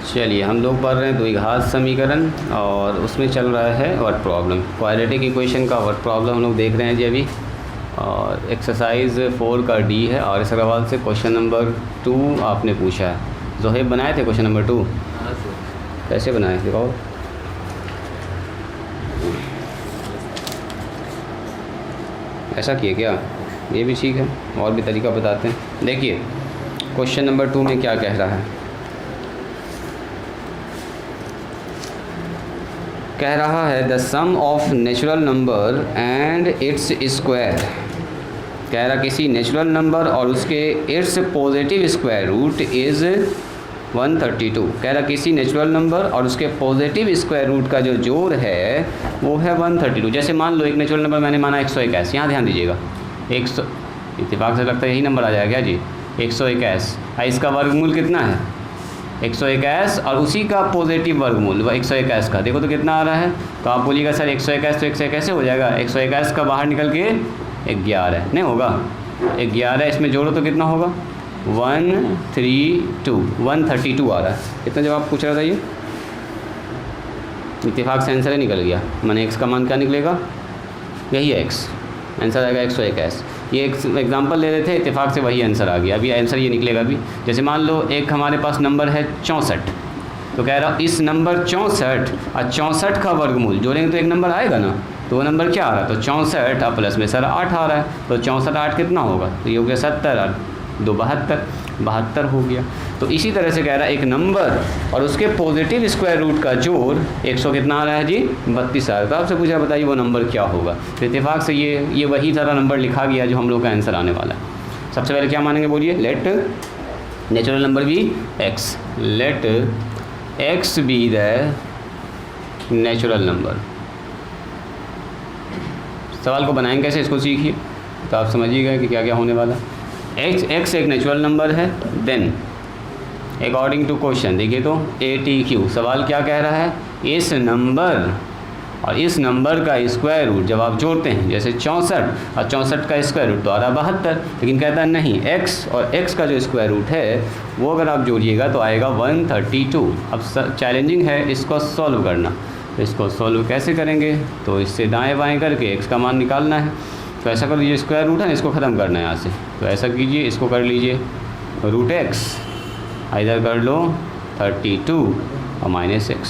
चलिए हम लोग पढ़ रहे हैं द्विघात समीकरण और उसमें चल रहा है वर्ड प्रॉब्लम। क्वाड्रेटिक इक्वेशन का वर्ड प्रॉब्लम हम लोग देख रहे हैं जी अभी। और एक्सरसाइज 4 का डी है और इस सवाल से क्वेश्चन नंबर 2 आपने पूछा है। जोहेब बनाए थे क्वेश्चन नंबर 2? कैसे बनाए दिखाओ। ऐसा किए क्या? ये भी ठीक है, और भी तरीका बताते हैं। देखिए क्वेश्चन नंबर 2 में क्या कह रहा है। कह रहा है the sum of natural number and its square. कह रहा किसी नेचुरल नंबर और उसके its positive square root is 132। कह रहा किसी नेचुरल नंबर और उसके पॉजिटिव स्क्वायर रूट का जो जोड़ है वो है 132। जैसे मान लो एक नेचुरल नंबर मैंने माना 121। यहाँ ध्यान दीजिएगा 100, इत्तेफाक से लगता है यही नंबर आ जाएगा क्या जी? 121। इसका वर्गमूल कितना है? 121 और उसी का पॉजिटिव वर्गमूल 121 का देखो तो कितना आ रहा है। तो आप बोलिएगा सर 121 तो 101 कैसे हो जाएगा? 121 का बाहर निकल के 11 नहीं होगा? 11 इसमें जोड़ो तो कितना होगा? 132 आ रहा है। कितना जवाब पूछ रहा था ये? इत्तेफाक से आंसर ही निकल गया। मैंने x का मान क्या निकलेगा? यही है x। आंसर आएगा 121। ये एक एग्जांपल ले रहे थे, इत्तेफाक से वही आंसर आ गया। अभी आंसर ये निकलेगा अभी। जैसे मान लो एक हमारे पास नंबर है 64, तो कह रहा इस नंबर 64 और 64 का वर्गमूल जोड़ेंगे तो एक नंबर आएगा ना। तो वो नंबर क्या आ रहा है? तो 64 और प्लस में सर 8 आ रहा है। तो 64 8 कितना होगा? तो ये हो गया 70 और 2 72 हो गया। तो इसी तरह से कह रहा है एक नंबर और उसके पॉजिटिव स्क्वायर रूट का जोड़ 100 कितना आ रहा है जी? 32 आ रहा है। तो आपसे पूछा बताइए वो नंबर क्या होगा। तो इत्तेफाक से ये वही सारा नंबर लिखा गया जो हम लोग का आंसर आने वाला है। सबसे पहले क्या मानेंगे बोलिए? Let natural number be x। Let x be the natural number. सवाल को बनाएंगे कैसे, इसको सीखिए तो आप समझिएगा कि क्या क्या होने वाला। x एक नेचुरल नंबर है। देन अकॉर्डिंग टू क्वेश्चन देखिए तो ATQ सवाल क्या कह रहा है? इस नंबर और इस नंबर का स्क्वायर रूट जब आप जोड़ते हैं, जैसे 64 और 64 का स्क्वायर रूट तो आ रहा 72, लेकिन कहता है नहीं x और x का जो स्क्वायर रूट है वो अगर आप जोड़िएगा तो आएगा 132। अब चैलेंजिंग है इसको सॉल्व करना। तो इसको सॉल्व कैसे करेंगे? तो इससे दाएँ बाएँ करके x का मान निकालना है। तो ऐसा कर लीजिए, स्क्वायर रूट है ना, इसको ख़त्म करना है यहाँ से। तो ऐसा कीजिए, इसको कर लीजिए रूट x, इधर कर लो 32 और -x,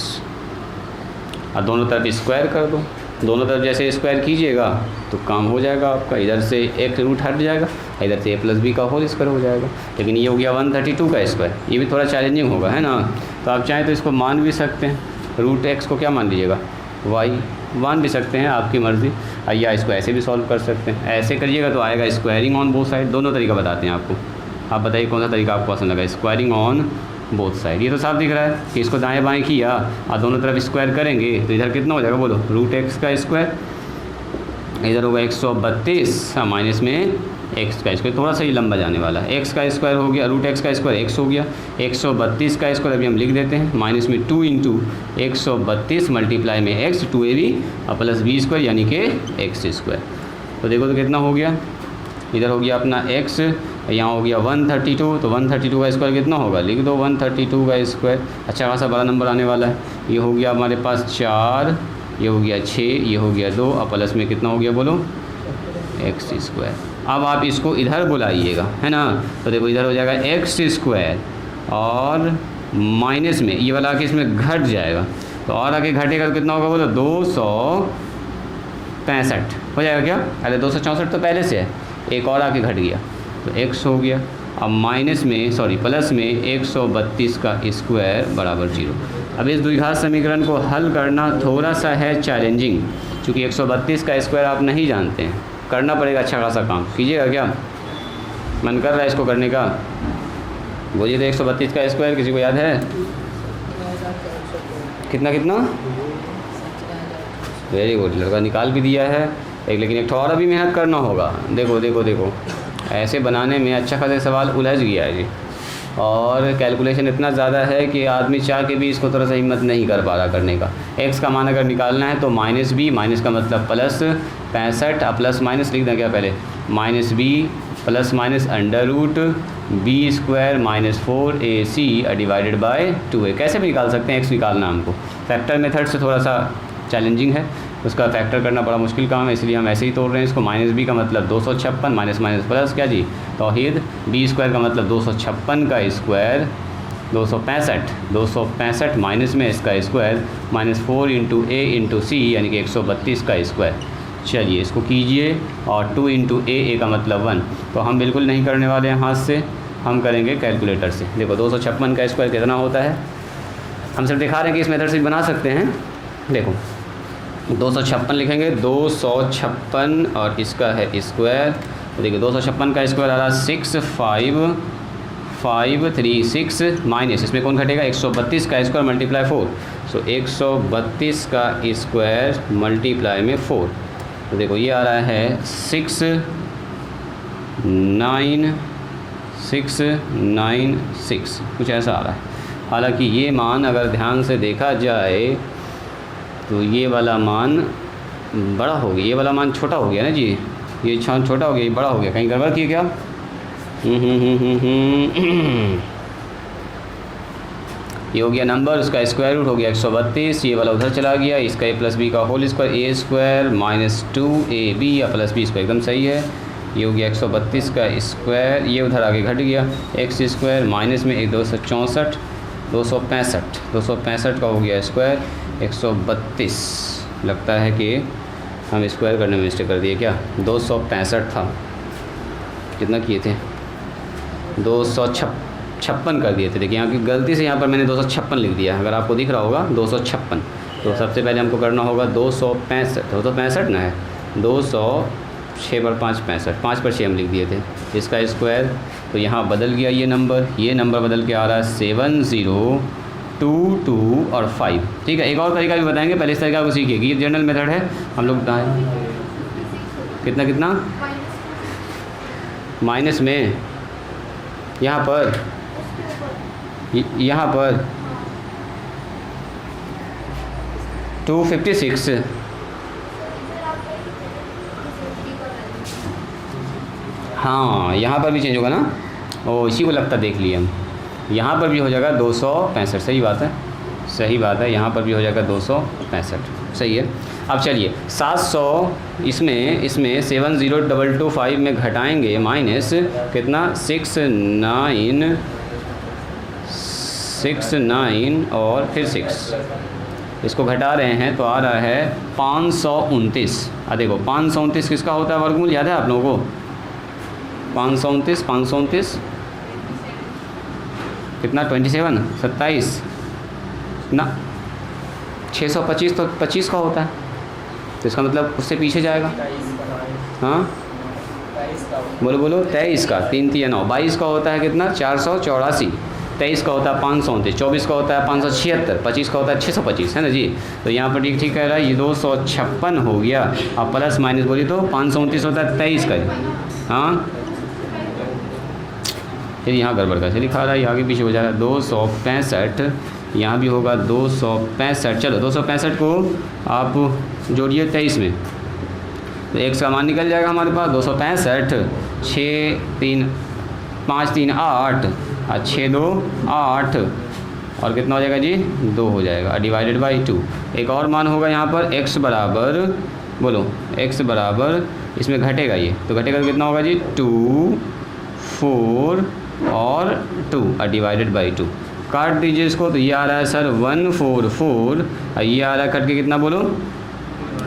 और दोनों तरफ स्क्वायर कर दो। दोनों तरफ जैसे स्क्वायर कीजिएगा तो काम हो जाएगा आपका। इधर से एक रूट हट जाएगा, इधर से a+b का होल स्क्वायर हो जाएगा। लेकिन ये हो गया 132 का स्क्वायर। ये भी थोड़ा चैलेंजिंग होगा है ना। तो आप चाहें तो इसको मान भी सकते हैं। रूट x को क्या मान लीजिएगा? y मान भी सकते हैं, आपकी मर्ज़ी। या इसको ऐसे भी सॉल्व कर सकते हैं। ऐसे करिएगा तो आएगा स्क्वायरिंग ऑन बोथ साइड। दोनों तरीका बताते हैं आपको। आप बताइए कौन सा तरीका आपको पसंद लगा? Squaring on both side. ये तो साफ दिख रहा है कि इसको दाएं बाएं किया और दोनों तरफ स्क्वायर करेंगे तो इधर कितना हो जाएगा बोलो? रूट x का स्क्वायर, इधर होगा 132 और माइनस में x का स्क्वायर। थोड़ा सा ही लंबा जाने वाला है। x का स्क्वायर हो गया, रूट x का स्क्वायर x हो गया। 132 का स्क्वायर अभी हम लिख देते हैं, माइनस में 2 इंटू 132 मल्टीप्लाई में x 2ab और प्लस b स्क्वायर यानी कि x स्क्वायर। तो देखो तो कितना हो गया? इधर हो गया अपना x, यहाँ हो गया 132। तो 132 का स्क्वायर कितना होगा? लिख दो 132 का स्क्वायर। अच्छा खासा बड़ा नंबर आने वाला है। ये हो गया हमारे पास 4, ये हो गया 6, ये हो गया 2 और प्लस में कितना हो गया बोलो? x square. अब आप इसको इधर बुलाइएगा है ना। तो देखो इधर हो जाएगा x स्क्वायर और माइनस में ये वाला आके इसमें घट जाएगा। तो और आगे घटेगा तो कितना होगा बोलो? 265 हो जाएगा क्या? अरे 264 तो पहले से है, एक और आके घट गया तो x हो गया। अब माइनस में प्लस में 132 का स्क्वायर बराबर 0। अब इस द्विघात समीकरण को हल करना थोड़ा सा है चैलेंजिंग, क्योंकि 132 का स्क्वायर आप नहीं जानते हैं। करना पड़ेगा अच्छा खासा काम। कीजिएगा क्या? मन कर रहा है इसको करने का? बोलिए तो 132 का स्क्वायर किसी को याद है? कितना कितना? वेरी गुड, लड़का निकाल भी दिया है। लेकिन एक थोड़ा भी मेहनत करना होगा। देखो देखो देखो, ऐसे बनाने में अच्छा खासा सवाल उलझ गया है जी। और कैलकुलेशन इतना ज़्यादा है कि आदमी चाह के भी इसको थोड़ा सा हिम्मत नहीं कर पा रहा करने का। x का मान अगर निकालना है तो -b, माइनस का मतलब प्लस 65 और प्लस माइनस लिख दें क्या पहले? -b plus minus under root b square minus 4ac divided by 2a। कैसे भी निकाल सकते हैं, एक्स निकालना हमको। फैक्टर मेथड से थोड़ा सा चैलेंजिंग है, उसका फैक्टर करना बड़ा मुश्किल काम है, इसलिए हम ऐसे ही तोड़ रहे हैं इसको। माइनस बी का मतलब 256 माइनस माइनस प्लस क्या जी तौहीद, बी स्क्वायर का मतलब 256 का स्क्वायर 265 माइनस में इसका square minus 4 into a into सी यानी कि 132 का स्क्वायर। चलिए इसको कीजिए, और 2 इंटू ए का मतलब 1। तो हम बिल्कुल नहीं करने वाले हैं हाथ से, हम करेंगे कैलकुलेटर से। देखो 256 का स्क्वायर कितना होता है, हम सिर्फ दिखा रहे हैं कि इस मेथड से बना सकते हैं। देखो 256 लिखेंगे, 256 और इसका है स्क्वायर। तो देखिए 256 का स्क्वायर आ रहा है 65536 माइनस इसमें कौन घटेगा 132 का स्क्वायर मल्टीप्लाई 4। सो 132 का स्क्वायर मल्टीप्लाई में 4। तो देखो ये आ रहा है 69696 कुछ ऐसा आ रहा है। हालांकि ये मान अगर ध्यान से देखा जाए तो ये वाला मान बड़ा हो गया, ये वाला मान छोटा हो गया ना जी, ये छोटा हो गया, ये बड़ा हो गया। कहीं गड़बड़ किए क्या? ये हो गया नंबर, उसका स्क्वायर रूट हो गया 132, ये वाला उधर चला गया, इसका ए प्लस बी का होल स्क्वायर ए स्क्वायर माइनस 2ab या प्लस बी स्क्वायर एकदम सही है। ये हो गया 132 का स्क्वायर, ये उधर आगे घट गया एक्स स्क्वायर माइनस में 264 265 का हो गया स्क्वायर 132। लगता है कि हम स्क्वायर करने में मिस्टेक कर दिए क्या, 265 था, कितना किए थे 256 कर दिए थे। देखिए यहाँ की गलती से यहाँ पर मैंने 256 लिख दिया, अगर आपको दिख रहा होगा 256। तो सबसे पहले हमको करना होगा 265 ना है 200 6 पर 5 65, 5 पर 6 हम लिख दिए थे इसका स्क्वायर। तो यहाँ बदल गया ये नंबर बदल के आ रहा है 7022 और 5। ठीक है, एक और तरीका भी बताएंगे, पहले इस तरीका को सीखिए, ये जनरल मेथड है। हम लोग कितना माइनस में यहाँ पर 256 हाँ यहाँ पर भी चेंज होगा ना, ओ इसी को लगता देख लिए हम, यहाँ पर भी हो जाएगा 265। सही बात है, यहाँ पर भी हो जाएगा 265। सही है। अब चलिए 700 इसमें 70225 में घटाएंगे माइनस कितना 69 और फिर 6, इसको घटा रहे हैं तो आ रहा है 529। देखो 529 किसका होता है वर्गमूल, याद है आप लोगों को? 529 कितना 27 ना 625 तो 25 का होता है, तो इसका मतलब उससे पीछे जाएगा। हाँ बोलो 23 का 3 3 9 22 का होता है कितना 484, 23 का होता है 529, 24 का होता है 576, 25 का होता है 625 है ना जी। तो यहाँ पर ठीक कह रहा है, ये 256 हो गया। अब प्लस माइनस बोलिए तो 529 होता है 23 का। हाँ फिर यहाँ गड़बड़ कैसे लिखा रहा है, आगे पीछे हो जाएगा 265, यहाँ भी होगा 265। चलो 265 को आप जोड़िए 23 में, तो x का मान निकल जाएगा हमारे पास 265 6 3 5 3 8 और 6 2 8 और कितना हो जाएगा जी 2 हो जाएगा डिवाइडेड बाई 2। एक और मान होगा यहाँ पर x बराबर, बोलो x बराबर इसमें घटेगा ये, तो घटेगा तो कितना होगा जी 2 4 और 2 और डिवाइडेड बाई 2। काट दीजिए इसको, तो ये आ रहा है सर 144 और ये आ रहा है कट के कितना बोलो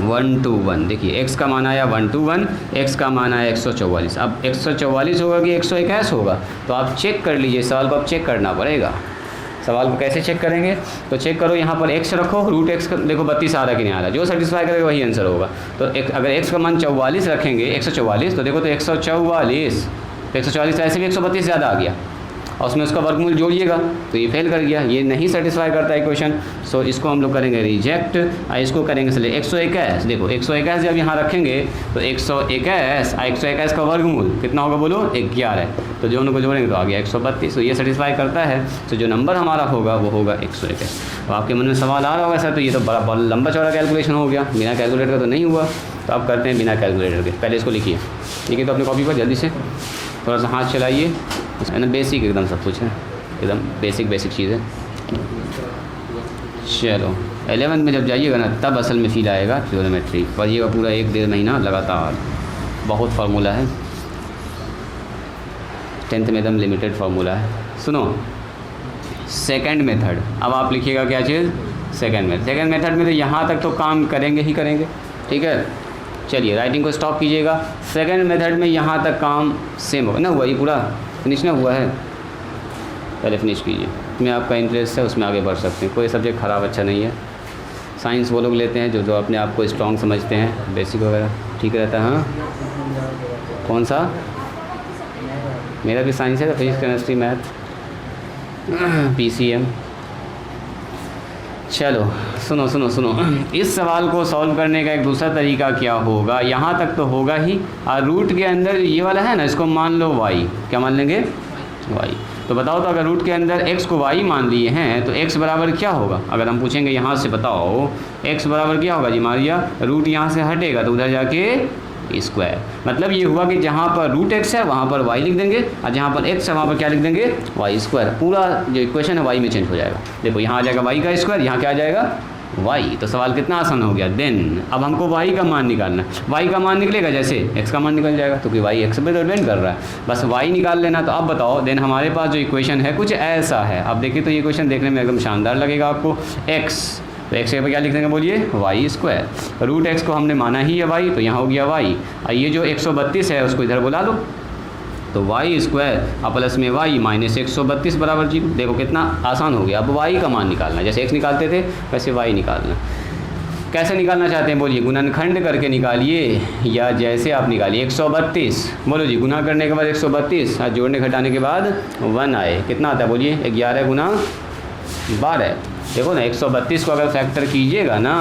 121। देखिए x का मान आया 121, x का मान आया 144। अब 144 होगा कि 121 होगा, तो आप चेक कर लीजिए, सवाल को आप चेक करना पड़ेगा। सवाल को कैसे चेक करेंगे, तो चेक करो यहाँ पर x रखो, रूट x देखो 32 आ रहा कि नहीं आ रहा, जो सेटिस्फाई करेगा वही आंसर होगा। तो अगर x का मान 44 रखेंगे 144, तो देखो तो 144 ऐसे भी 132 ज़्यादा आ गया, और उसमें उसका वर्गमूल जोड़िएगा तो ये फेल कर गया, ये नहीं सेटिस्फाई करता है इक्वेशन। सो इसको हम लोग करेंगे रिजेक्ट, इसको करेंगे चलिए 121। देखो 121 जब यहाँ रखेंगे तो 121 का वर्गमूल कितना होगा बोलो 11, तो जो उनको जोड़ेंगे तो आ गया 132। तो ये सेटिस्फाई करता है, तो जो नंबर हमारा होगा वो होगा 121। तो आपके मन में सवाल आ रहा होगा सर तो ये तो बड़ा लंबा चौड़ा कैलकुलेशन हो गया, बिना कैलकुलेटर का तो नहीं हुआ। तो आप करते हैं बिना कैलकुलेटर के, पहले इसको लिखिए तो अपनी कॉपी पर जल्दी से थोड़ा सा हाथ चलाइए, है ना, बेसिक एकदम सब कुछ है, एकदम बेसिक चीज़ है। चलो 11 में जब जाइएगा ना तब असल में फील आएगा ट्रिग्नोमेट्री, पढ़िएगा पूरा 1-1.5 महीना लगातार, बहुत फार्मूला है, 10th में एकदम लिमिटेड फार्मूला है। सुनो सेकंड मेथड, अब आप लिखिएगा क्या चीज़, सेकंड मेथड में तो यहाँ तक तो काम करेंगे ही करेंगे, ठीक है। चलिए राइटिंग को स्टॉप कीजिएगा। सेकंड मेथड में यहाँ तक काम सेम होगा ना, हुआ ये पूरा फिनिश ना हुआ है, पहले फिनिश कीजिए, में आपका इंटरेस्ट है उसमें आगे बढ़ सकते हैं, कोई सब्जेक्ट ख़राब अच्छा नहीं है। साइंस वो लोग लेते हैं जो अपने आप को स्ट्रॉन्ग समझते हैं, बेसिक वगैरह ठीक रहता है। हाँ कौन सा, मेरा भी साइंस है, तो फिजिक्स केमिस्ट्री मैथ PCM। चलो सुनो इस सवाल को सॉल्व करने का एक दूसरा तरीका क्या होगा, यहाँ तक तो होगा ही, और रूट के अंदर ये वाला है ना, इसको मान लो y, क्या मान लेंगे y। तो बताओ तो अगर रूट के अंदर x को y मान लिए हैं तो x बराबर क्या होगा, अगर हम पूछेंगे यहाँ से बताओ x बराबर क्या होगा जी, मारिया रूट यहाँ से हटेगा तो उधर जाके स्क्वायर, मतलब ये हुआ कि जहाँ पर रूट x है वहाँ पर y लिख देंगे, और जहाँ पर x है वहाँ पर क्या लिख देंगे y स्क्वायर, पूरा जो इक्वेशन है y में चेंज हो जाएगा। देखो यहाँ आ जाएगा y का स्क्वायर, यहाँ क्या आ जाएगा y, तो सवाल कितना आसान हो गया। देन अब हमको y का मान निकालना, y का मान निकलेगा जैसे x का मान निकल जाएगा, तो कि y x पे तो डिपेंड कर रहा है, बस y निकाल लेना। तो अब बताओ देन हमारे पास जो इक्वेशन है कुछ ऐसा है। अब देखिए तो ये इक्वेशन देखने में एकदम शानदार लगेगा आपको, x तो x के पर क्या लिख देंगे बोलिए y स्क्वायर, रूट x को हमने माना ही है y, तो यहाँ हो गया y, और ये जो 132 है उसको इधर बुला लो, तो y स्क्वायर और प्लस में y माइनस 132 बराबर 0। देखो कितना आसान हो गया। अब y का मान निकालना, जैसे x निकालते थे वैसे y निकालना। कैसे निकालना चाहते हैं बोलिए, गुणनखंड करके निकालिए या जैसे आप निकालिए। 132 बोलो जी, गुना करने के बाद 132 और जोड़ने घटाने के बाद 1 आए, कितना आता है बोलिए 11 गुना 12। देखो ना 132 को अगर फैक्टर कीजिएगा ना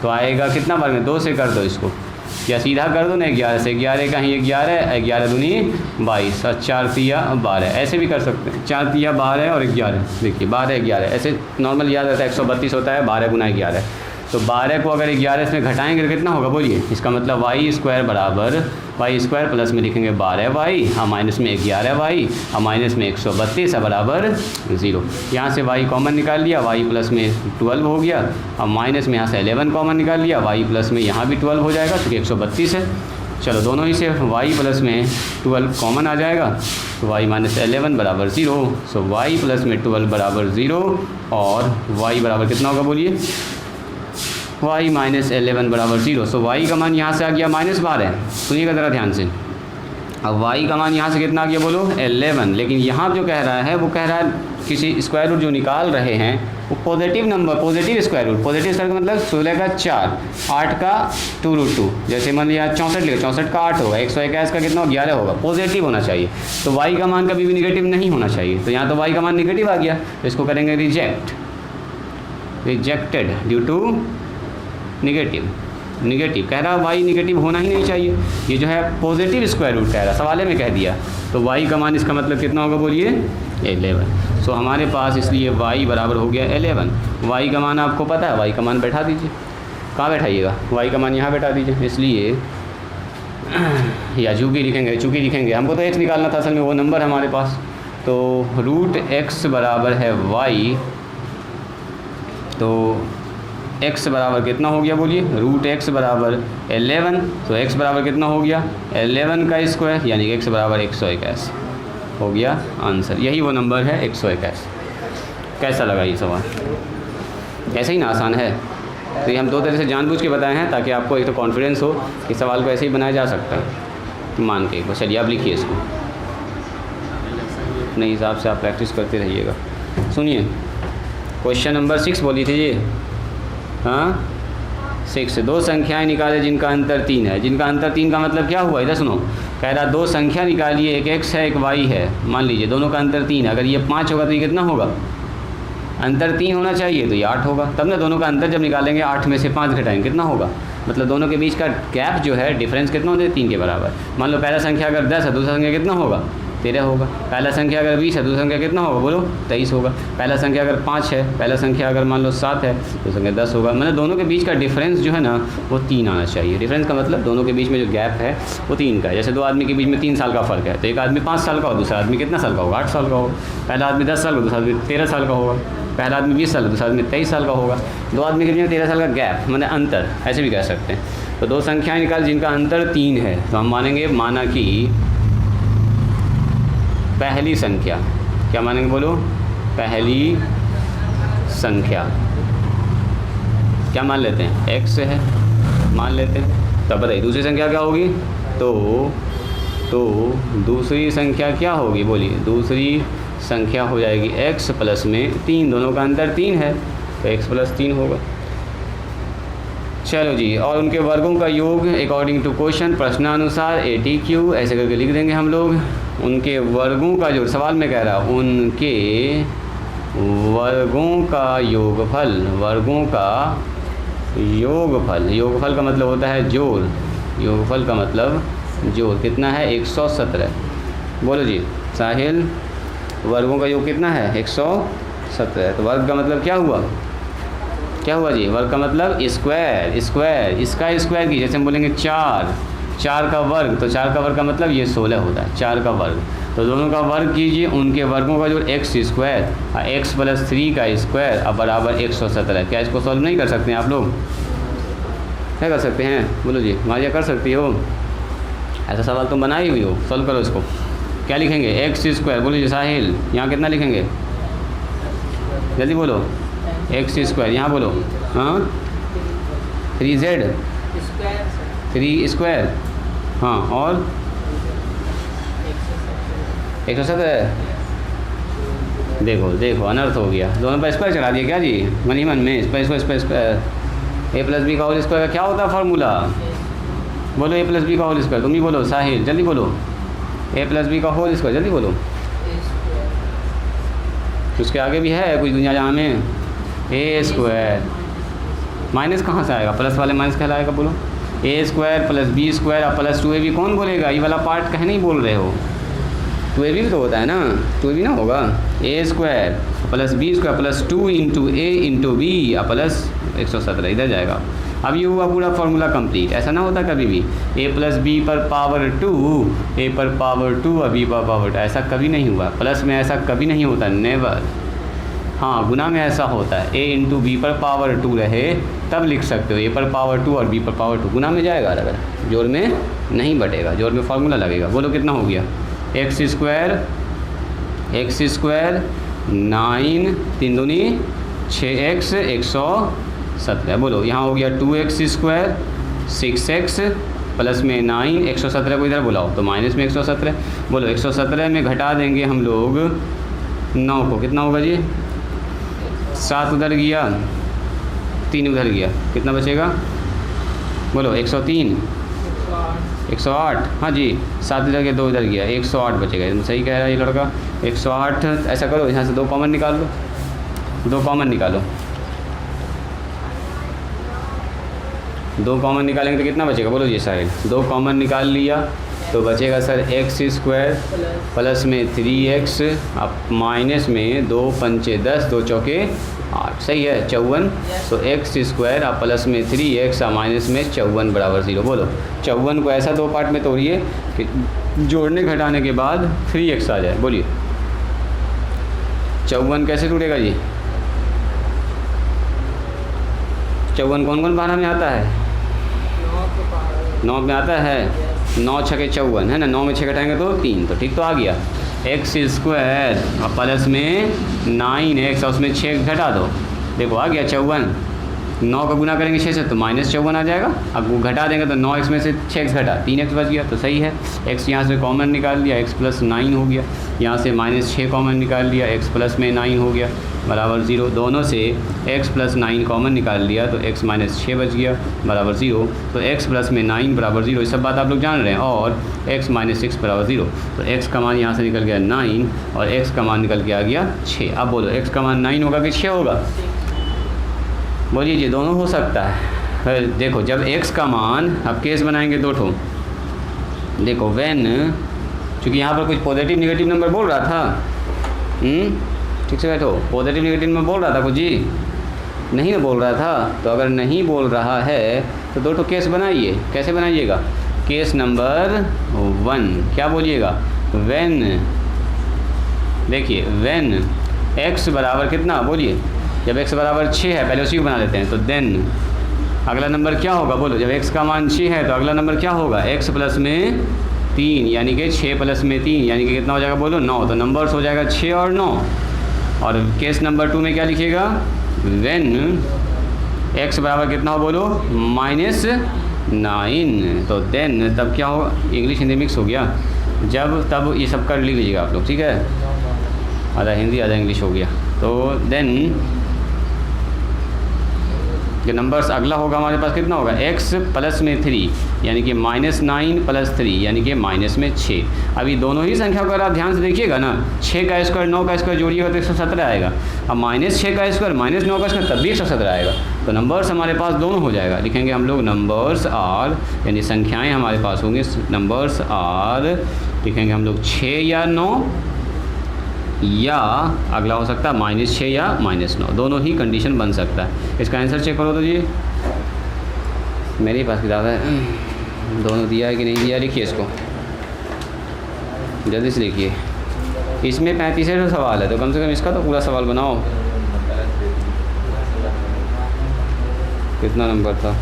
तो आएगा कितना बार में, 2 से कर दो इसको, या सीधा कर दो ना 11 से, 11 का ही 11 दूनी 22 और 4 तिया 12, ऐसे भी कर सकते हैं, 4 तिया 12 और 11, देखिए 12 11 ऐसे नॉर्मल याद रहता है। 132 होता है 12 गुना 11, तो 12 को अगर 11 इसमें घटाएंगे तो कितना होगा बोलिए, इसका मतलब y स्क्वायर बराबर y स्क्वायर प्लस में लिखेंगे 12y और माइनस में 11y और माइनस में 132 है बराबर 0। यहाँ से y कॉमन निकाल लिया, y प्लस में 12 हो गया, और माइनस में यहाँ से 11 कॉमन निकाल लिया, y प्लस में यहाँ भी 12 हो जाएगा क्योंकि 132 है। चलो दोनों ही से y प्लस में 12 कॉमन आ जाएगा, तो y माइनस 11 बराबर 0। सो y प्लस में 12 बराबर 0 और y बराबर कितना होगा बोलिए, y माइनस 11 बराबर 0। सो y का मान यहाँ से आ गया -12, सुनिएगा ज़रा ध्यान से। अब y का मान यहाँ से कितना आ गया बोलो 11, लेकिन यहाँ जो कह रहा है वो कह रहा है किसी स्क्वायर रूट जो निकाल रहे हैं वो positive number, positive square root का मतलब 16 का 4, 8 का 2√2, जैसे मान लिया 64 लिखा, 64 का 8 होगा, 121 का कितना 11 होगा, पॉजिटिव होना चाहिए। तो y का मान कभी भी निगेटिव नहीं होना चाहिए, तो यहाँ तो y का मान निगेटिव आ गया, तो इसको करेंगे रिजेक्टेड ड्यू टू निगेटिव कह रहा y निगेटिव होना ही नहीं चाहिए, ये जो है पॉजिटिव स्क्वायर रूट कह रहा, सवाले में कह दिया, तो y का मान इसका मतलब कितना होगा बोलिए 11। सो हमारे पास इसलिए y बराबर हो गया 11। y का मान आपको पता है, y का मान बैठा दीजिए, कहाँ बैठाइएगा, y का मान यहाँ बैठा दीजिए, इसलिए या चूँकि लिखेंगे हमको तो x निकालना था, असल में वो नंबर है हमारे पास, तो रूट x बराबर है y, तो x बराबर कितना हो गया बोलिए, रूट x बराबर 11, तो x बराबर कितना हो गया 11 का स्क्वायर, यानी कि x बराबर 121 हो गया आंसर। यही वो नंबर है 121। कैसा लगा ये सवाल, ऐसे ही ना आसान है। तो ये हम दो तरह से जानबूझ के बताए हैं ताकि आपको एक तो कॉन्फिडेंस हो कि सवाल को ऐसे ही बनाया जा सकता है मान के। बस चलिए आप लिखिए इसको, अपने हिसाब से आप प्रैक्टिस करते रहिएगा। सुनिए क्वेश्चन नंबर 6 बोली थी ये, हाँ 6, दो संख्याएं निकाले जिनका अंतर 3 है। जिनका अंतर 3 का मतलब क्या हुआ, इधर सुनो, कह रहा दो संख्या निकालिए, एक x है एक y है, मान लीजिए दोनों का अंतर 3 है। अगर ये 5 होगा तो ये कितना होगा, अंतर 3 होना चाहिए तो ये 8 होगा, तब ना दोनों का अंतर जब निकालेंगे 8 में से 5 घटाएंगे कितना होगा, मतलब दोनों के बीच का गैप जो है डिफरेंस कितना होता है 3 के बराबर। मान लो पहला संख्या अगर 10 है, दूसरा संख्या कितना होगा 13 होगा। पहला संख्या अगर 20 है, दूसरा संख्या कितना होगा बोलो? 23 होगा। पहला संख्या अगर 5 है, पहला संख्या अगर मान लो 7 है, दूसरा संख्या 10 होगा। मतलब दोनों के बीच का डिफरेंस जो है ना वो 3 आना चाहिए। डिफरेंस का मतलब दोनों के बीच में जो गैप है वो 3 का है। जैसे दो आदमी के बीच में 3 साल का फ़र्क है, तो एक आदमी 5 साल का हो, दूसरा आदमी कितना साल का होगा? 8 साल का होगा। पहला आदमी 10 साल का, दूसरा आदमी 13 साल का होगा। पहला आदमी 20 साल का, दूसरा आदमी 23 साल का होगा। दो आदमी के बीच में 13 साल का गैप मतलब अंतर, ऐसे भी कह सकते हैं। तो दो संख्याएं निकाल जिनका अंतर 3 है, तो हम मानेंगे, माना कि पहली संख्या, क्या मानेंगे बोलो? पहली संख्या क्या मान लेते हैं? x है, मान लेते हैं। तब बताइए दूसरी संख्या क्या होगी? तो दूसरी संख्या क्या होगी बोलिए? दूसरी संख्या हो जाएगी x प्लस में 3, दोनों का अंतर 3 है तो x प्लस 3 होगा। चलो जी, और उनके वर्गों का योग अकॉर्डिंग टू क्वेश्चन, प्रश्नानुसार ATQ ऐसे करके लिख देंगे हम लोग। उनके वर्गों का जो सवाल में कह रहा, उनके वर्गों का योगफल, वर्गों का योगफल, योगफल का मतलब होता है जोड़, योगफल का मतलब जोड़ कितना है? 117। बोलो जी साहिल, वर्गों का योग कितना है? 117। तो वर्ग का मतलब क्या हुआ? क्या हुआ जी? वर्ग का मतलब स्क्वायर, स्क्वायर, इसका स्क्वायर की, जैसे हम बोलेंगे 4 का वर्ग, तो 4 का वर्ग का मतलब ये 16 होता है, 4 का वर्ग। तो दोनों का वर्ग कीजिए, उनके वर्गों का जो x स्क्वायर और x प्लस 3 का स्क्वायर अब बराबर 117। क्या इसको सॉल्व नहीं कर सकते हैं आप लोग? क्या कर सकते हैं बोलो जी? माजिया कर सकती हो? ऐसा सवाल तुम बनाई हुई हो, सॉल्व करो इसको। क्या लिखेंगे? x स्क्वायर, बोलो जी साहिल, यहाँ कितना लिखेंगे? जल्दी बोलो। x स्क्वायर, यहाँ बोलो। हाँ 3z 3 स्क्वायर, हाँ, और 117। देखो अनर्थ हो गया, दोनों पर स्क्वायर चला दिया क्या जी? मन ही मन में स्क्वायर। a प्लस बी का होल स्क्वायर का क्या होता है फार्मूला? बोलो a प्लस बी का होल स्क्वायर, तुम ही बोलो साहिल, जल्दी बोलो। a प्लस बी का होल स्क्वायर, जल्दी बोलो। उसके आगे भी है कुछ दुनिया जहाँ में? a स्क्वायर, माइनस कहाँ से आएगा? प्लस वाले माइनस कहलाएगा, बोलो। a square plus b square और प्लस 2ab कौन बोलेगा? ये वाला पार्ट कह नहीं बोल रहे हो? 2ab भी तो होता है ना, 2ab ना होगा। a square plus b square plus 2 into a into b plus 117 इधर जाएगा। अब ये हुआ पूरा फार्मूला कंप्लीट। ऐसा ना होता कभी भी a प्लस बी पर पावर 2, a पर पावर 2 और b पर पावर 2, ऐसा कभी नहीं हुआ। प्लस में ऐसा कभी नहीं होता, नेवर। हाँ, गुना में ऐसा होता है, a इंटू बी पर पावर 2 रहे तब लिख सकते हो a पर पावर 2 और b पर पावर 2। गुना में जाएगा, अगर जोड़ में नहीं बटेगा, जोड़ में फार्मूला लगेगा। बोलो कितना हो गया? x स्क्वायर 9 3 दूनी 6x 117। बोलो यहाँ हो गया 2x स्क्वायर 6x प्लस में 9 117 को इधर बुलाओ तो माइनस में 117। बोलो 117 में घटा देंगे हम लोग 9 को, कितना होगा जी? 7 उधर गया, 3 उधर गया, कितना बचेगा? बोलो 103 108। हाँ जी, 7 इधर गया, 2 इधर गया, 108 बचेगा। एकदम सही कह रहा है ये लड़का, 108। ऐसा करो, यहाँ से 2 कॉमन निकाल लो, 2 कॉमन निकालो। 2 कॉमन निकालेंगे तो कितना बचेगा? बोलो जी साहिल। 2 कॉमन निकाल लिया तो बचेगा सर x स्क्वायर प्लस में 3x अब माइनस में 2 पंचे 10 2 चौके 8, सही है 54। तो x स्क्वायर अब प्लस में 3x और माइनस में 54 बराबर 0। बोलो 54 को ऐसा 2 पार्ट में तोड़िए कि जोड़ने घटाने के बाद 3x आ जाए। बोलिए 54 कैसे टूटेगा जी? 54 कौन कौन पहाड़ा में आता है? 9 में आता है। 9 छके 54 है ना, 9 में 6 घटाएंगे तो 3, तो ठीक तो आ गया। x स्क्वायर और प्लस में 9x और उसमें 6 घटा दो, देखो आ गया 54। 9 का गुना करेंगे 6 से तो माइनस 54 आ जाएगा। अब वो घटा देंगे तो 9x में से 6x घटा 3x बच गया, तो सही है। x यहाँ से कॉमन निकाल लिया, x प्लस 9 हो गया। यहाँ से माइनस 6 कॉमन निकाल लिया, x प्लस में 9 हो गया बराबर 0। दोनों से x प्लस 9 कॉमन निकाल लिया तो x माइनस 6 बच गया बराबर 0। तो x प्लस में 9 बराबर 0, ये सब बात आप लोग जान रहे हैं। और x माइनस 6 बराबर 0, तो x का मान यहाँ से निकल गया 9 और x का मान निकल के आ गया 6। अब बोलो x का मान 9 होगा कि 6 होगा? बोलिए जी, दोनों हो सकता है। देखो जब x का मान, अब केस बनाएंगे 2 ठो। देखो व्हेन क्योंकि यहाँ पर कुछ पॉजिटिव नेगेटिव नंबर बोल रहा था। ठीक से बैठो, पॉजिटिव नेगेटिव में बोल रहा था कुछ जी? नहीं ना बोल रहा था। तो अगर नहीं बोल रहा है तो दो केस बनाइए। कैसे बनाइएगा? केस नंबर 1 क्या बोलिएगा? व्हेन, देखिए व्हेन x बराबर कितना बोलिए? जब x बराबर 6 है, पहले उसी को बना लेते हैं। तो देन अगला नंबर क्या होगा बोलो? जब x का मान 6 है तो अगला नंबर क्या होगा? x प्लस में 3 यानी कि 6 प्लस में 3 यानी कि कितना हो जाएगा बोलो? 9। तो नंबर्स हो जाएगा 6 और 9। और केस नंबर 2 में क्या लिखिएगा? व्हेन x बराबर कितना हो बोलो? -9। तो देन तब क्या होगा? इंग्लिश हिंदी मिक्स हो गया। जब तब ये सब कर लिख लीजिएगा आप लोग, ठीक है? आधा हिंदी आधा इंग्लिश हो गया। तो देन जो नंबर्स अगला होगा हमारे पास कितना होगा? x प्लस में 3 यानी कि -9 प्लस 3 यानी कि माइनस में 6। अभी दोनों ही संख्या को अगर आप ध्यान से देखिएगा ना, 6 का स्क्वायर 9 का स्क्वायर जोड़िएगा तो 117 आएगा। अब -6 का स्क्वायर -9 का स्क्वायर तब भी 117 आएगा। तो नंबर्स हमारे पास दोनों हो जाएगा। लिखेंगे हम लोग नंबर्स आर, यानी संख्याएँ हमारे पास होंगी नंबर्स आर, लिखेंगे हम लोग 6 या 9, या अगला हो सकता है -6 या -9, दोनों ही कंडीशन बन सकता है। इसका आंसर चेक करो तो जी, मेरे पास किताब है, दोनों दिया है कि नहीं दिया, लिखिए इसको जल्दी से लिखिए। इसमें 35 सवाल है तो कम से कम इसका तो पूरा सवाल बनाओ। कितना नंबर था?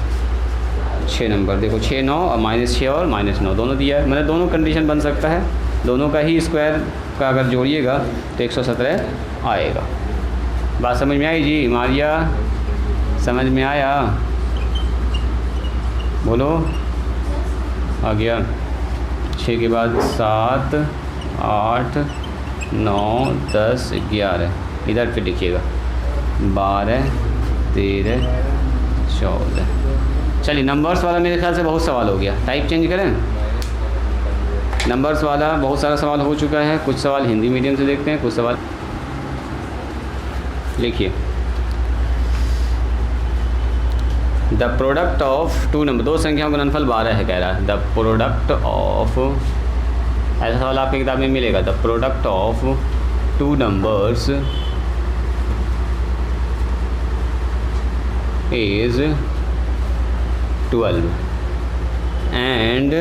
6 नंबर। देखो 6 9 और -6 और -9 दोनों दिया है, मतलब दोनों कंडीशन बन सकता है। दोनों का ही स्क्वायर का अगर जोड़िएगा तो 117 आएगा। बात समझ में आई जी? मारिया समझ में आया? बोलो। आ गया? 6 के बाद 7 8 9 10 11, इधर पे लिखिएगा 12 13 14। चलिए नंबर्स वाला मेरे ख्याल से बहुत सवाल हो गया। टाइप चेंज करें? नंबर्स वाला बहुत सारा सवाल हो चुका है। कुछ सवाल हिंदी मीडियम से देखते हैं, कुछ सवाल लिखिए। द प्रोडक्ट ऑफ 2 नंबर, 2 संख्याओं का गुणनफल 12 है कह रहा है। द प्रोडक्ट ऑफ, ऐसा सवाल आपकी किताब में मिलेगा। The product of 2 numbers is 12 and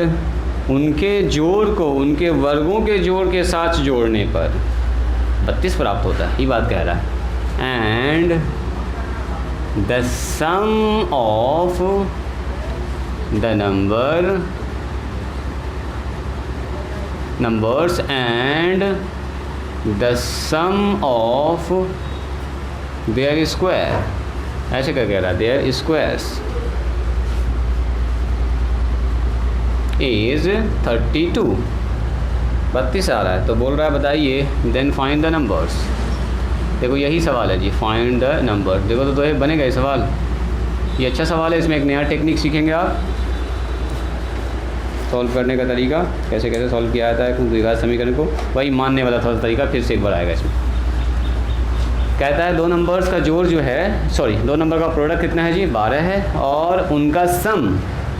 उनके जोड़ को उनके वर्गों के जोड़ के साथ जोड़ने पर 32 प्राप्त होता है। ये बात कह रहा है। And the sum of the numbers and the sum of their square, ऐसे क्या कह रहा है? देयर स्क्वायर्स इज 32, 32 आ रहा है। तो बोल रहा है बताइए देन फाइंड द नंबर्स। देखो यही सवाल है जी, फाइंड द नंबर। देखो तो ये बनेगा ये सवाल, ये अच्छा सवाल है। इसमें एक नया टेक्निक सीखेंगे आप सॉल्व करने का तरीका, कैसे कैसे सॉल्व किया जाता है द्विघात समीकरण को। वही मानने वाला थोड़ा तरीका फिर से एक बार आएगा इसमें। कहता है 2 नंबर्स का जोड़ जो है, सॉरी 2 नंबर का प्रोडक्ट कितना है जी? 12 है, और उनका सम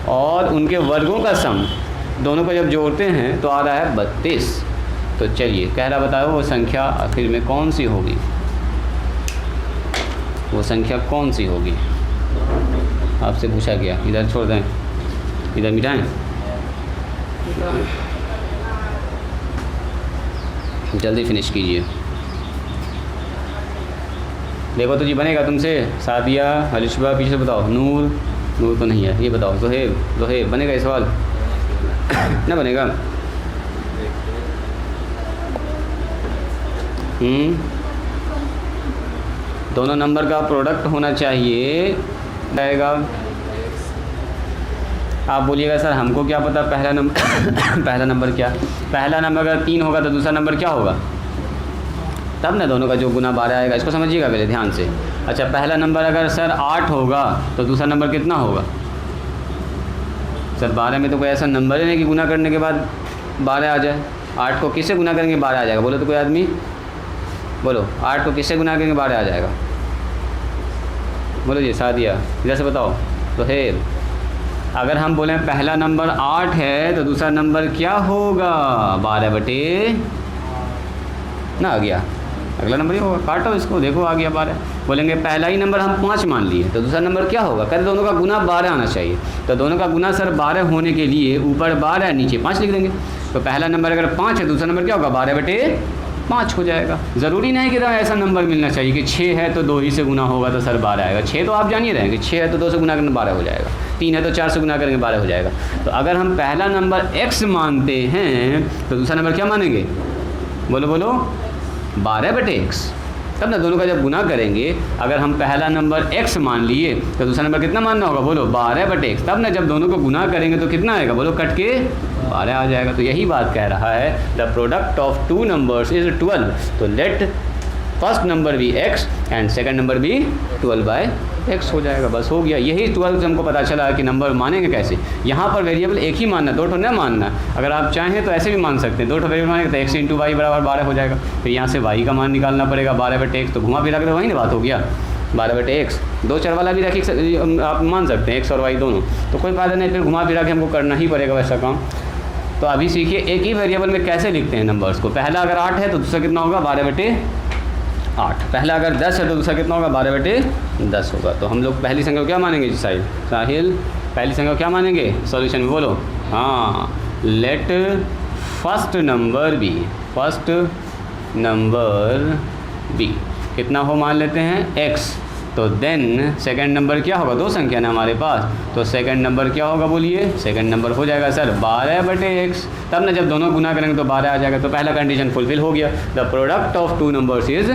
और उनके वर्गों का सम दोनों को जब जोड़ते हैं तो आ रहा है 32। तो चलिए कह रहा बताओ वो संख्या आखिर में कौन सी होगी? वो संख्या कौन सी होगी आपसे पूछा गया। इधर छोड़ दें, इधर मिटाएं। जल्दी फिनिश कीजिए। देखो तो जी बनेगा तुमसे। सादिया, हलिशबा, पीछे से बताओ। नूर तो नहीं है, ये बताओ। जोहेब बनेगा ये सवाल? ना बनेगा? दोनों नंबर का प्रोडक्ट होना चाहिए, रहेगा। आप बोलिएगा सर हमको क्या पता पहला नंबर पहला नंबर क्या? पहला नंबर अगर 3 होगा तो दूसरा नंबर क्या होगा? तब ना दोनों का जो गुना 12 आएगा। इसको समझिएगा पहले ध्यान से। अच्छा पहला नंबर अगर सर 8 होगा तो दूसरा नंबर कितना होगा? सर 12 में तो कोई ऐसा नंबर है नहीं कि गुना करने के बाद 12 आ जाए। 8 को किससे गुना करेंगे 12 आ जाएगा? बोलो तो कोई आदमी बोलो। 8 को किससे गुना करेंगे 12 आ जाएगा? बोलो जी। सादिया इधर से बताओ। तो है अगर हम बोलें पहला नंबर 8 है तो दूसरा नंबर क्या होगा? 12 बटे ना आ गया, अगला नंबर ही होगा। काटो इसको, देखो आ गया 12। बोलेंगे पहला ही नंबर हम 5 मान लिए तो दूसरा नंबर क्या होगा? कहते दोनों का गुना 12 आना चाहिए। तो दोनों का गुना सर 12 होने के लिए ऊपर 12 नीचे 5 लिख देंगे। तो पहला नंबर अगर 5 है दूसरा नंबर क्या होगा? 12 बटे 5 हो जाएगा। ज़रूरी नहीं कि ऐसा नंबर मिलना चाहिए कि 6 है तो 2 ही से गुना होगा तो सर 12 आएगा। 6 तो आप जानिए रहे कि 6 है तो 2 से गुना करना 12 हो जाएगा, 3 है तो 4 से गुना करेंगे 12 हो जाएगा। तो अगर हम पहला नंबर x मानते हैं तो दूसरा नंबर क्या मानेंगे? बोलो बोलो, 12 बटे x। तब ना दोनों का जब गुना करेंगे, अगर हम पहला नंबर x मान लिए तो दूसरा नंबर कितना मानना होगा? बोलो 12 बटे x। तब ना जब दोनों को गुना करेंगे तो कितना आएगा? बोलो कट के 12 आ जाएगा। तो यही बात कह रहा है, the product of 2 numbers is 12। तो लेट फर्स्ट नंबर भी x एंड सेकंड नंबर भी 12 बाय x हो जाएगा। बस हो गया। यही 12 से हमको पता चला कि नंबर मानेंगे कैसे। यहाँ पर वेरिएबल एक ही मानना, 2 ठो नहीं मानना। अगर आप चाहें तो ऐसे भी मान सकते हैं, 2 ठो वेरिएबल मानेंगे तो x इंटू वाई बराबर 12 हो जाएगा। फिर यहाँ से y का मान निकालना पड़ेगा 12 बटे x। तो घुमा फिरा के तो वही ना बात हो गया, 12 बटे x। 2 चर वाला भी रखी आप मान सकते हैं, x और y दोनों। तो कोई फायदा नहीं, फिर घुमा फिरा के हमको करना ही पड़ेगा वैसा काम। तो अभी सीखिए एक ही वेरिएबल में कैसे लिखते हैं नंबर्स को। पहला अगर 8 है तो दूसरा कितना होगा? 12 बटे 8। पहला अगर 10 है तो दूसरा कितना होगा? 12 बटे 10 होगा। तो हम लोग पहली संख्या को क्या मानेंगे जी साहिल? पहली संख्या को क्या मानेंगे सॉल्यूशन में? बोलो। हाँ, लेट फर्स्ट नंबर बी कितना हो मान लेते हैं? x। तो देन सेकंड नंबर क्या होगा? 2 संख्या ना हमारे पास, तो सेकंड नंबर क्या होगा? बोलिए। सेकंड नंबर हो जाएगा सर 12 बटे x। तब ना जब दोनों गुना करेंगे तो 12 आ जाएगा। तो पहला कंडीशन फुलफिल हो गया, the product of 2 numbers is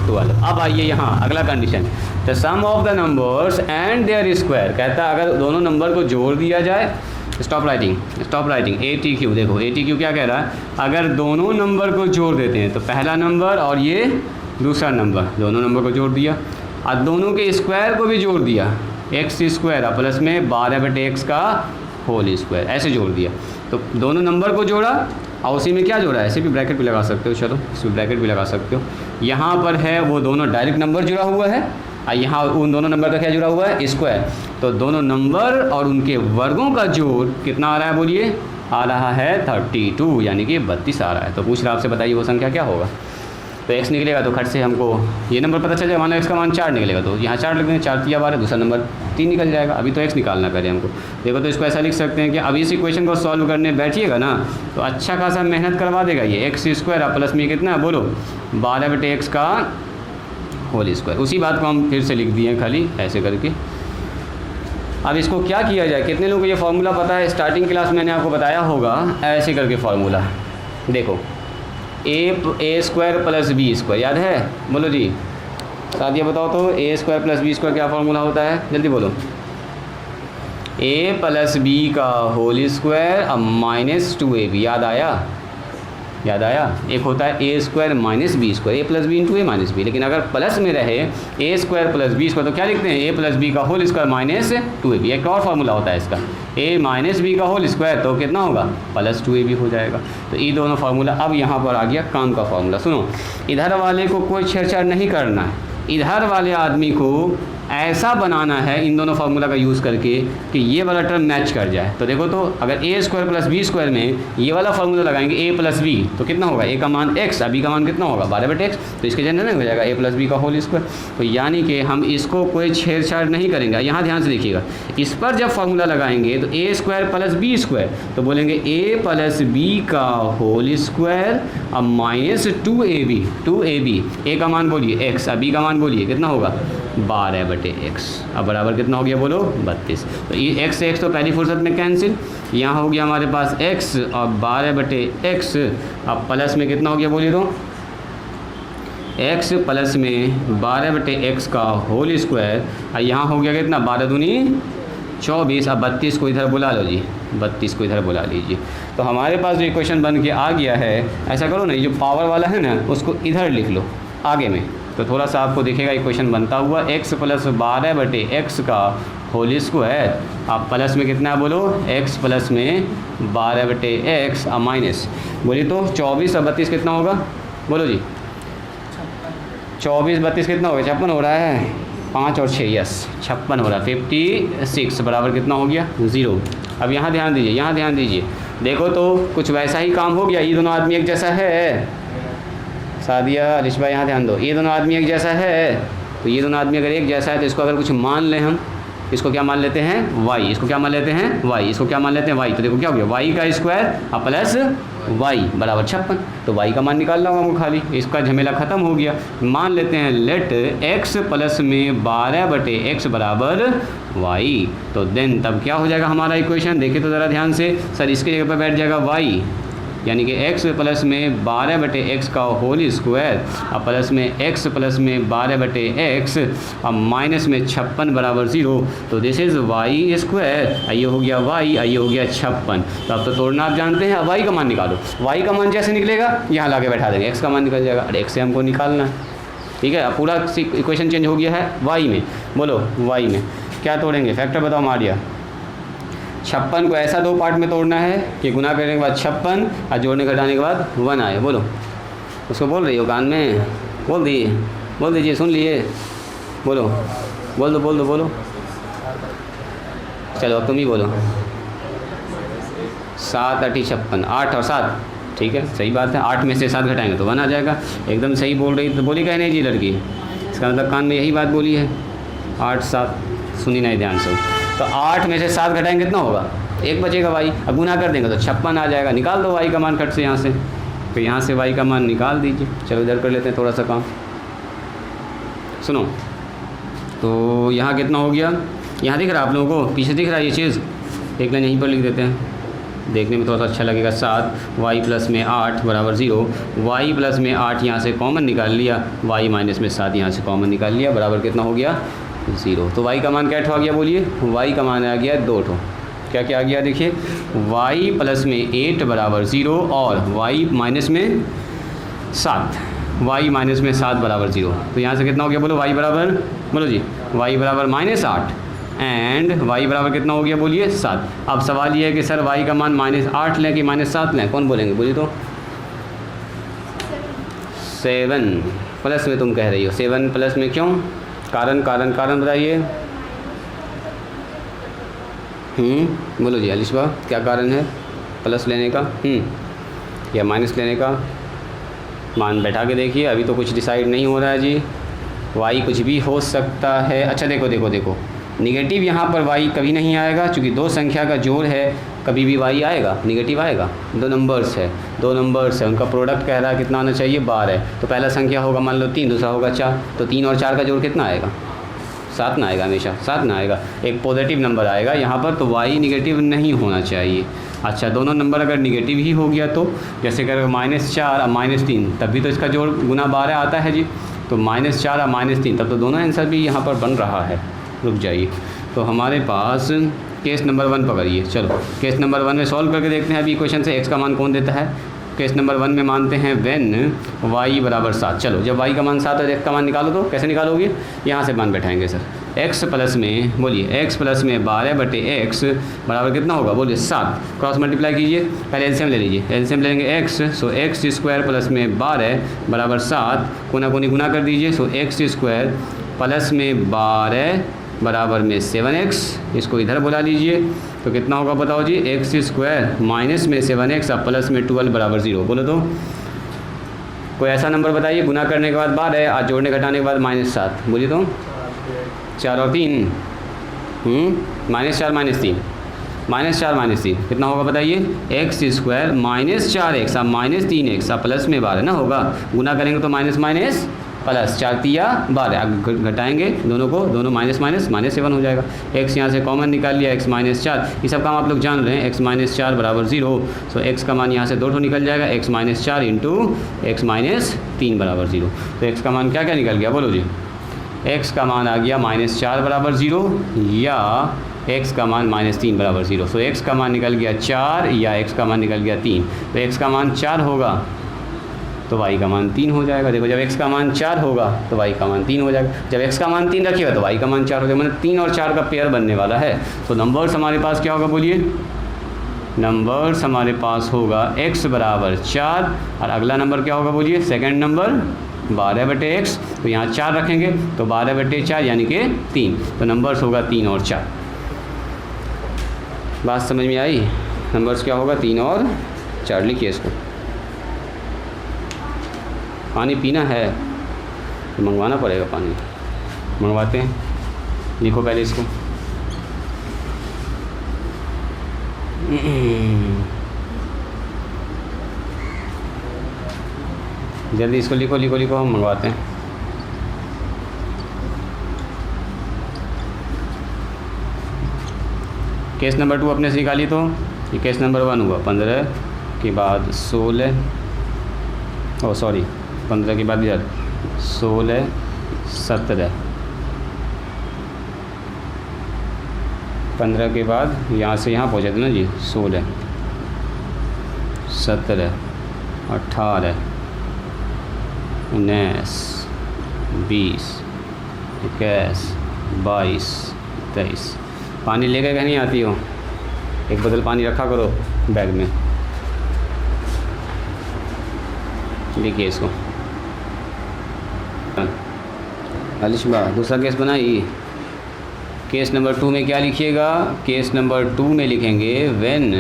12। अब आइए यहाँ अगला condition, the sum of the numbers and their square. कहता है अगर दोनों नंबर को जोड़ दिया जाए, स्टॉप राइटिंग ATQ। देखो ATQ क्या कह रहा है? अगर दोनों नंबर को जोड़ देते हैं तो पहला नंबर और ये दूसरा नंबर, दोनों नंबर को जोड़ दिया और दोनों के स्क्वायर को भी जोड़ दिया, x स्क्वायर प्लस में 12 बटे x का होल स्क्वायर, ऐसे जोड़ दिया। तो दोनों नंबर को जोड़ा और उसी में क्या जोड़ा? ऐसे भी ब्रैकेट भी लगा सकते हो, चलो इसमें ब्रैकेट भी लगा सकते हो। यहाँ पर है वो दोनों डायरेक्ट नंबर जुड़ा हुआ है और यहाँ उन दोनों नंबर का क्या जुड़ा हुआ है? स्क्वायर। तो दोनों नंबर और उनके वर्गों का जोड़ कितना आ रहा है? बोलिए। आ रहा है 32, यानी कि 32 आ रहा है। तो पूछ रहा आपसे, बताइए वो संख्या क्या होगा? तो x निकलेगा तो खट से हमको ये नंबर पता चल जाएगा। मान लो x का मान 4 निकलेगा तो यहाँ 4 लिख देंगे, 4 3 12, दूसरा नंबर 3 निकल जाएगा। अभी तो x निकालना पहले हमको। देखो तो इसको ऐसा लिख सकते हैं कि अभी इस इक्वेशन को सॉल्व करने बैठिएगा ना तो अच्छा खासा मेहनत करवा देगा ये। x स्क्वायर प्लस में कितना है? बोलो 12 बटे x का होल स्क्वायर। उसी बात को हम फिर से लिख दिए खाली ऐसे करके। अब इसको क्या किया जाए? कितने लोगों को ये फार्मूला पता है? स्टार्टिंग क्लास मैंने आपको बताया होगा ऐसे करके फार्मूला। देखो a square plus b square याद है? बोलो जी साथ ये बताओ तो a square plus b square क्या फार्मूला होता है? जल्दी बोलो। a प्लस बी का होल स्क्वायर अब माइनस 2ab। याद आया? एक होता है a square minus b square, a plus b into a minus b. लेकिन अगर प्लस में रहे a square plus b square तो क्या लिखते हैं? a प्लस बी का होल स्क्वायर माइनस 2ab। एक और फार्मूला होता है इसका, a माइनस बी का होल स्क्वायर तो कितना होगा? प्लस 2ab हो जाएगा। तो ये दोनों फार्मूला। अब यहाँ पर आ गया काम का फार्मूला। सुनो, इधर वाले को कोई छेड़छाड़ नहीं करना है, इधर वाले आदमी को ऐसा बनाना है इन दोनों फार्मूला का यूज़ करके कि ये वाला टर्म मैच कर जाए। तो देखो तो अगर a square plus b square में ये वाला फार्मूला लगाएंगे a प्लस बी तो कितना होगा? a का मान x, बी का मान कितना होगा? 12 बटे x। तो इसके जनरल हो जाएगा a प्लस बी का होल स्क्वायर। तो यानी कि हम इसको कोई छेड़छाड़ नहीं करेंगे। यहाँ ध्यान से देखिएगा, इस पर जब फार्मूला लगाएंगे तो a square plus b square तो बोलेंगे a प्लस बी का होल स्क्वायर अब माइनस 2ab। a का मान बोलिए x, बी का मान बोलिए कितना होगा? 12 बटे x। अब बराबर कितना हो गया? बोलो 32। तो ये x से x तो पहली फुर्सत में कैंसिल। यहाँ हो गया हमारे पास x और 12 बटे x। अब प्लस में कितना हो गया? बोलिए तो x प्लस में 12 बटे x का होल स्क्वायर और यहाँ हो गया कितना? 12 दूनी 24। अब 32 को इधर बुला लो जी, 32 को इधर बुला लीजिए। तो हमारे पास जो इक्वेशन बन के आ गया है, ऐसा करो ना, ये जो पावर वाला है ना उसको इधर लिख लो आगे में, तो थोड़ा सा आपको दिखेगा इक्वेशन बनता हुआ। x प्लस 12 बटे x का होल स्क्वायर आप प्लस में कितना है? बोलो x प्लस में 12 बटे x और माइनस बोलिए तो 24 और 32 कितना होगा? बोलो जी 24 32 कितना होगा? 56 हो रहा है। 5 और 6 यस 56 हो रहा है। 56 बराबर कितना हो गया 0। अब यहाँ ध्यान दीजिए, यहाँ ध्यान दीजिए, देखो तो कुछ वैसा ही काम हो गया। ये दोनों आदमी एक जैसा है, सादिया अलिशबा यहाँ ध्यान दो, ये दोनों आदमी एक जैसा है। तो ये दोनों आदमी अगर एक जैसा है तो इसको अगर कुछ मान लें हम, इसको क्या मान लेते हैं y, इसको क्या मान लेते हैं y, इसको क्या मान लेते हैं y। तो देखो क्या हो गया y का स्क्वायर प्लस y बराबर 56। तो y का मान निकालना होगा हमको खाली, इसका झमेला ख़त्म हो गया। मान लेते हैं लेट x प्लस में 12/x बराबर y। तो देन तब क्या हो जाएगा हमारा इक्वेशन, देखिए तो ज़रा ध्यान से। सर इसके जगह पर बैठ जाएगा y, यानी कि x प्लस में 12/x का होल स्क्वायर और प्लस में x प्लस में 12/x और माइनस में 56 बराबर 0। तो दिस इज़ y स्क्वायर, ये हो गया y, ये हो गया 56। तो अब तो तोड़ना आप जानते हैं। अब y का मान निकालो, y का मान जैसे निकलेगा यहाँ ला के बैठा देंगे, x का मान निकल जाएगा। और x से हमको निकालना है, ठीक है। अब पूरा इक्वेशन चेंज हो गया है y में। बोलो y में क्या तोड़ेंगे, फैक्टर बताओ मारिया। 56 को ऐसा 2 पार्ट में तोड़ना है कि गुना करने के बाद 56 और जोड़ने घटाने के बाद 1 आए। बोलो, उसको बोल रही हो कान में, बोल दीजिए, सुन लिए, बोलो, बोल दो। चलो अब तुम ही बोलो। 7 × 56, 8 और 7, ठीक है सही बात है। 8 में से 7 घटाएंगे तो 1 आ जाएगा। एकदम सही बोल रही, तो बोली कह नहीं जी लड़की, इसका मतलब कान में यही बात बोली है। 8 7 सुनी नहीं ध्यान से। तो 8 में से 7 घटाएंगे कितना होगा, 1 बचेगा y। अब गुना कर देंगे तो 56 आ जाएगा। निकाल दो y का मान खट से यहाँ से, तो यहाँ से y का मान निकाल दीजिए। चलो इधर कर लेते हैं थोड़ा सा काम, सुनो। तो यहाँ कितना हो गया, यहाँ दिख रहा है आप लोगों को, पीछे दिख रहा है ये चीज़, एक लाइन यहीं पर लिख देते हैं, देखने में थोड़ा सा अच्छा लगेगा। 7 y प्लस में 8 बराबर 0। y प्लस में 8 यहाँ से कॉमन निकाल लिया, y माइनस में 7 यहाँ से कॉमन निकाल लिया, बराबर कितना हो गया 0। तो y का मान क्या आ गया बोलिए, y का मान आ गया 2 ठो। क्या आ गया देखिए, y प्लस में 8 बराबर 0 और y माइनस में 7, y माइनस में 7 बराबर 0। तो यहाँ से कितना हो गया बोलो, y बराबर, बोलो जी, y बराबर -8 एंड y बराबर कितना हो गया बोलिए 7। अब सवाल ये है कि सर y का मान -8 लें कि -7 लें, कौन बोलेंगे बोलिए। तो 7 प्लस में तुम कह रही हो, 7 प्लस में क्यों, कारण बताइए। बोलो जी अलिशबा, क्या कारण है प्लस लेने का या माइनस लेने का। मान बैठा के देखिए, अभी तो कुछ डिसाइड नहीं हो रहा है जी, y कुछ भी हो सकता है। अच्छा देखो, निगेटिव यहाँ पर y कभी नहीं आएगा, क्योंकि 2 संख्या का जोड़ है, कभी भी y आएगा निगेटिव आएगा। 2 नंबर्स है, उनका प्रोडक्ट कह रहा है कितना आना चाहिए 12। तो पहला संख्या होगा मान लो 3, दूसरा होगा 4, तो 3 और 4 का जोड़ कितना आएगा, 7 ना आएगा, हमेशा 7 ना आएगा, एक पॉजिटिव नंबर आएगा यहाँ पर। तो y निगेटिव नहीं होना चाहिए। अच्छा, दोनों नंबर अगर निगेटिव ही हो गया तो जैसे अगर -4 और -3, तब भी तो इसका जोड़ गुना 12 आता है जी। तो -4 और -3, तब तो दोनों आंसर भी यहाँ पर बन रहा है। रुक जाइए, तो हमारे पास केस नंबर 1 पकड़िए। चलो केस नंबर 1 में सॉल्व करके देखते हैं अभी इक्वेशन से x का मान कौन देता है। केस नंबर 1 में मानते हैं व्हेन y बराबर 7। चलो जब y का मान 7 है, x का मान निकालो। तो कैसे निकालोगे, यहाँ से मान बैठाएंगे सर। x प्लस में, बोलिए x प्लस में 12/x बराबर कितना होगा बोलिए 7। क्रॉस मल्टीप्लाई कीजिए, पहले एलसीएम ले लीजिए, एलसीएम ले लेंगे x, सो x स्क्वायर प्लस में 12 बराबर 7, कोना कोनी गुना कर दीजिए। सो x स्क्वायर प्लस में 12 बराबर में 7x, इसको इधर बुला लीजिए। तो कितना होगा बताओ जी, x स्क्वायर माइनस में 7x और प्लस में 12 बराबर 0। बोलो तो कोई ऐसा नंबर बताइए, गुना करने के बाद 12 और जोड़ने घटाने के बाद -7। बोलिए तो 4 और 3, -4 -3 कितना होगा बताइए, x स्क्वायर -4x और -3x और प्लस में 12 ना होगा। गुना करेंगे तो माइनस प्लस 4 तिया 12, घटाएंगे दोनों को, दोनों -7 हो जाएगा। x यहाँ से कॉमन निकाल लिया, x -4, ये सब काम आप लोग जान रहे हैं। x -4 बराबर 0, सो x का मान यहाँ से 2 निकल जाएगा, x -4 इंटू x -3 बराबर 0। तो x का मान क्या निकल गया बोलो जी, x का मान आ गया -4 बराबर 0 या x का मान -3 बराबर 0। सो x का मान निकल गया 4 या x का मान निकल गया 3। तो x का मान 4 होगा तो y का मान 3 हो जाएगा। देखो जब x का मान 4 होगा तो y का मान 3 हो जाएगा, जब x का मान 3 रखिएगा तो y का मान 4 हो जाएगा, मतलब 3 और 4 का पेयर बनने वाला है। तो नंबर्स हमारे पास क्या होगा बोलिए, नंबर्स हमारे पास होगा x बराबर 4 और अगला नंबर क्या होगा बोलिए, सेकंड नंबर 12/x तो यहाँ 4 रखेंगे तो 12/4 यानी कि 3, तो नंबर्स होगा 3 और 4। बात समझ में आई? नंबर्स क्या होगा 3 और 4। लिखिए इसको। पानी पीना है तो मंगवाना पड़ेगा, पानी मंगवाते हैं। लिखो पहले इसको। जल्दी इसको लिखो लिखो लिखो, हम मंगवाते हैं। केस नंबर 2 अपने से निकाली, तो ये केस नंबर 1 हुआ। 15 के बाद 16, 15 के बाद इधर 16, 17, 15 के बाद यहाँ से यहाँ पहुँचे थे ना जी, 16, 17, 18, 19, 20, 21, 22, 23। पानी लेकर कहीं नहीं आती हो? एक बोतल पानी रखा करो बैग में। देखिए इसको। अलिशबा दूसरा केस बनाई। केस नंबर 2 में क्या लिखिएगा? केस नंबर 2 में लिखेंगे व्हेन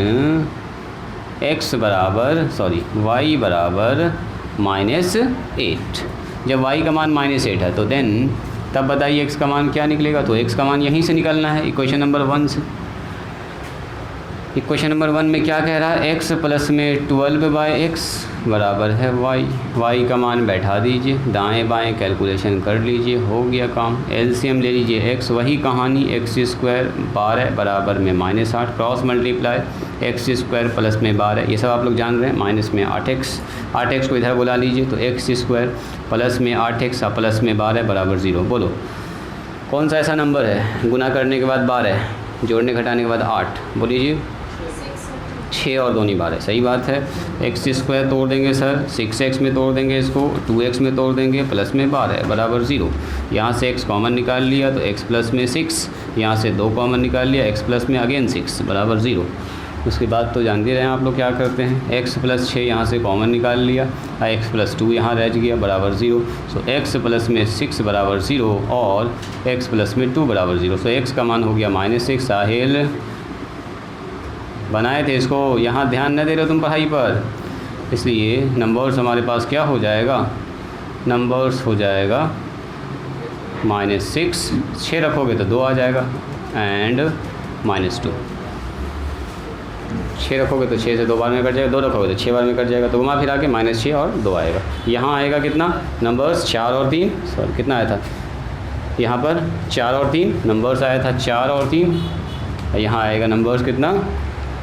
y बराबर -8। जब y का मान -8 है तो देन तब बताइए x का मान क्या निकलेगा? तो x का मान यहीं से निकलना है, इक्वेशन नंबर 1 से। इक्वेशन नंबर 1 में क्या कह रहा है? x प्लस में 12/x बराबर है y का मान बैठा दीजिए, दाएं बाएं कैलकुलेशन कर लीजिए, हो गया काम। एलसीएम ले लीजिए, x वही कहानी, x² 12 बराबर में -8, क्रॉस मल्टीप्लाई x² प्लस में 12, ये सब आप लोग जान रहे हैं। माइनस में 8x को इधर बुला लीजिए, तो x² प्लस में 8x प्लस में 12 बराबर 0। बोलो कौन सा ऐसा नंबर है गुना करने के बाद 12, जोड़ने घटाने के बाद 8? बोलिए जी। 6 और 2 12। सही बात है। x² तोड़ देंगे सर, 6x में तोड़ देंगे इसको, 2x में तोड़ देंगे, प्लस में 12 बराबर 0। यहाँ से x कॉमन निकाल लिया तो x प्लस में 6, यहाँ से 2 कॉमन निकाल लिया, x प्लस में अगेन 6 बराबर 0। उसके बाद तो जानते रहे हैं आप लोग क्या करते हैं, x प्लस 6 यहाँ से कॉमन निकाल लिया, x प्लस 2 यहाँ रह गया बराबर 0। सो x प्लस में 6 बराबर 0 और x प्लस में 2 बराबर 0। सो x का मान हो गया -6। साहिल बनाए थे इसको, यहाँ ध्यान न दे रहे हो तुम पढ़ाई पर, इसलिए नंबर्स हमारे पास क्या हो जाएगा? नंबर्स हो जाएगा -6, 6 रखोगे तो 2 आ जाएगा, एंड -2। 6 रखोगे तो 6 से 2 बार में कट जाएगा, 2 रखोगे तो 6 बार में कट जाएगा, तो घुमा फिरा के -6 और 2 आएगा। यहाँ आएगा कितना? नंबर्स 4 और 3, सॉरी कितना आया था यहाँ पर? 4 और 3 नंबर्स आया था, 4 और 3। यहाँ आएगा नंबर्स कितना?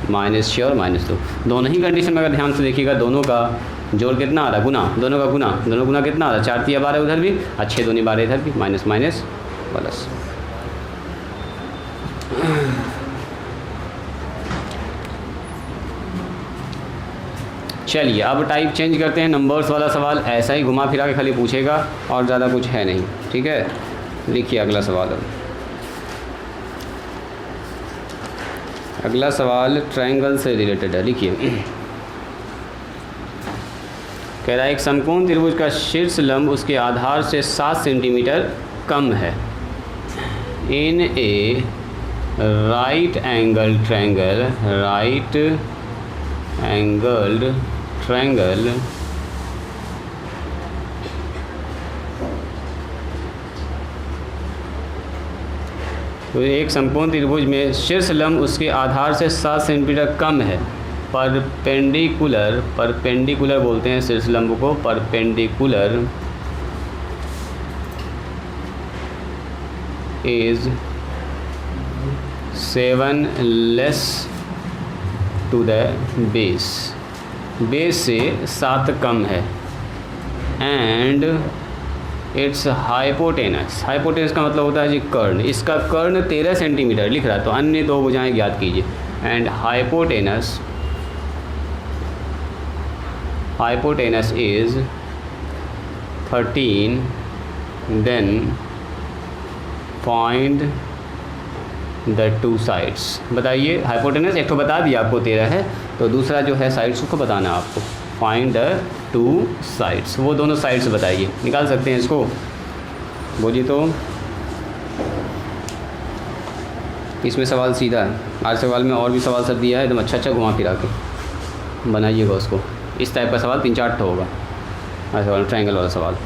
-6 और -2। दोनों ही कंडीशन में अगर ध्यान से देखिएगा, दोनों का जोड़ कितना आ रहा? गुना, दोनों का गुना कितना आ रहा? 4 3 12 उधर भी, 6 2 12 इधर भी, माइनस माइनस प्लस। चलिए अब टाइप चेंज करते हैं। नंबर्स वाला सवाल ऐसा ही घुमा फिरा के खाली पूछेगा और ज़्यादा कुछ है नहीं, ठीक है। लिखिए अगला सवाल। अगला सवाल ट्रायंगल से रिलेटेड है। लिखिए, कह रहा है एक समकोण त्रिभुज का शीर्ष लंब उसके आधार से 7 सेंटीमीटर कम है। In a right angle triangle तो एक समकोण त्रिभुज में शीर्ष लंब उसके आधार से 7 सेंटीमीटर कम है। परपेंडिकुलर बोलते हैं शीर्ष लंब को, perpendicular is 7 less to the base, base से 7 कम है। एंड इट्स हाइपोटेनस, हाइपोटेनस का मतलब होता है जी कर्ण, इसका कर्ण 13 सेंटीमीटर लिख रहा है, तो अन्य 2 भुजाएं ज्ञात कीजिए। And hypotenuse is 13, then find the 2 sides. बताइए हाइपोटेनस एक तो बता दिया आपको 13 है, तो दूसरा जो है साइड्स उसको बताना है आपको। फाइंड द 2 साइड्स, वो दोनों साइड्स बताइए। निकाल सकते हैं इसको। बोलिए तो। इसमें सवाल सीधा है, आज सवाल में और भी सवाल सब दिया है, एकदम अच्छा घुमा फिरा के बनाइएगा उसको। इस टाइप का सवाल 3-4 ठो होगा आज सवाल, ट्रायंगल वाला सवाल।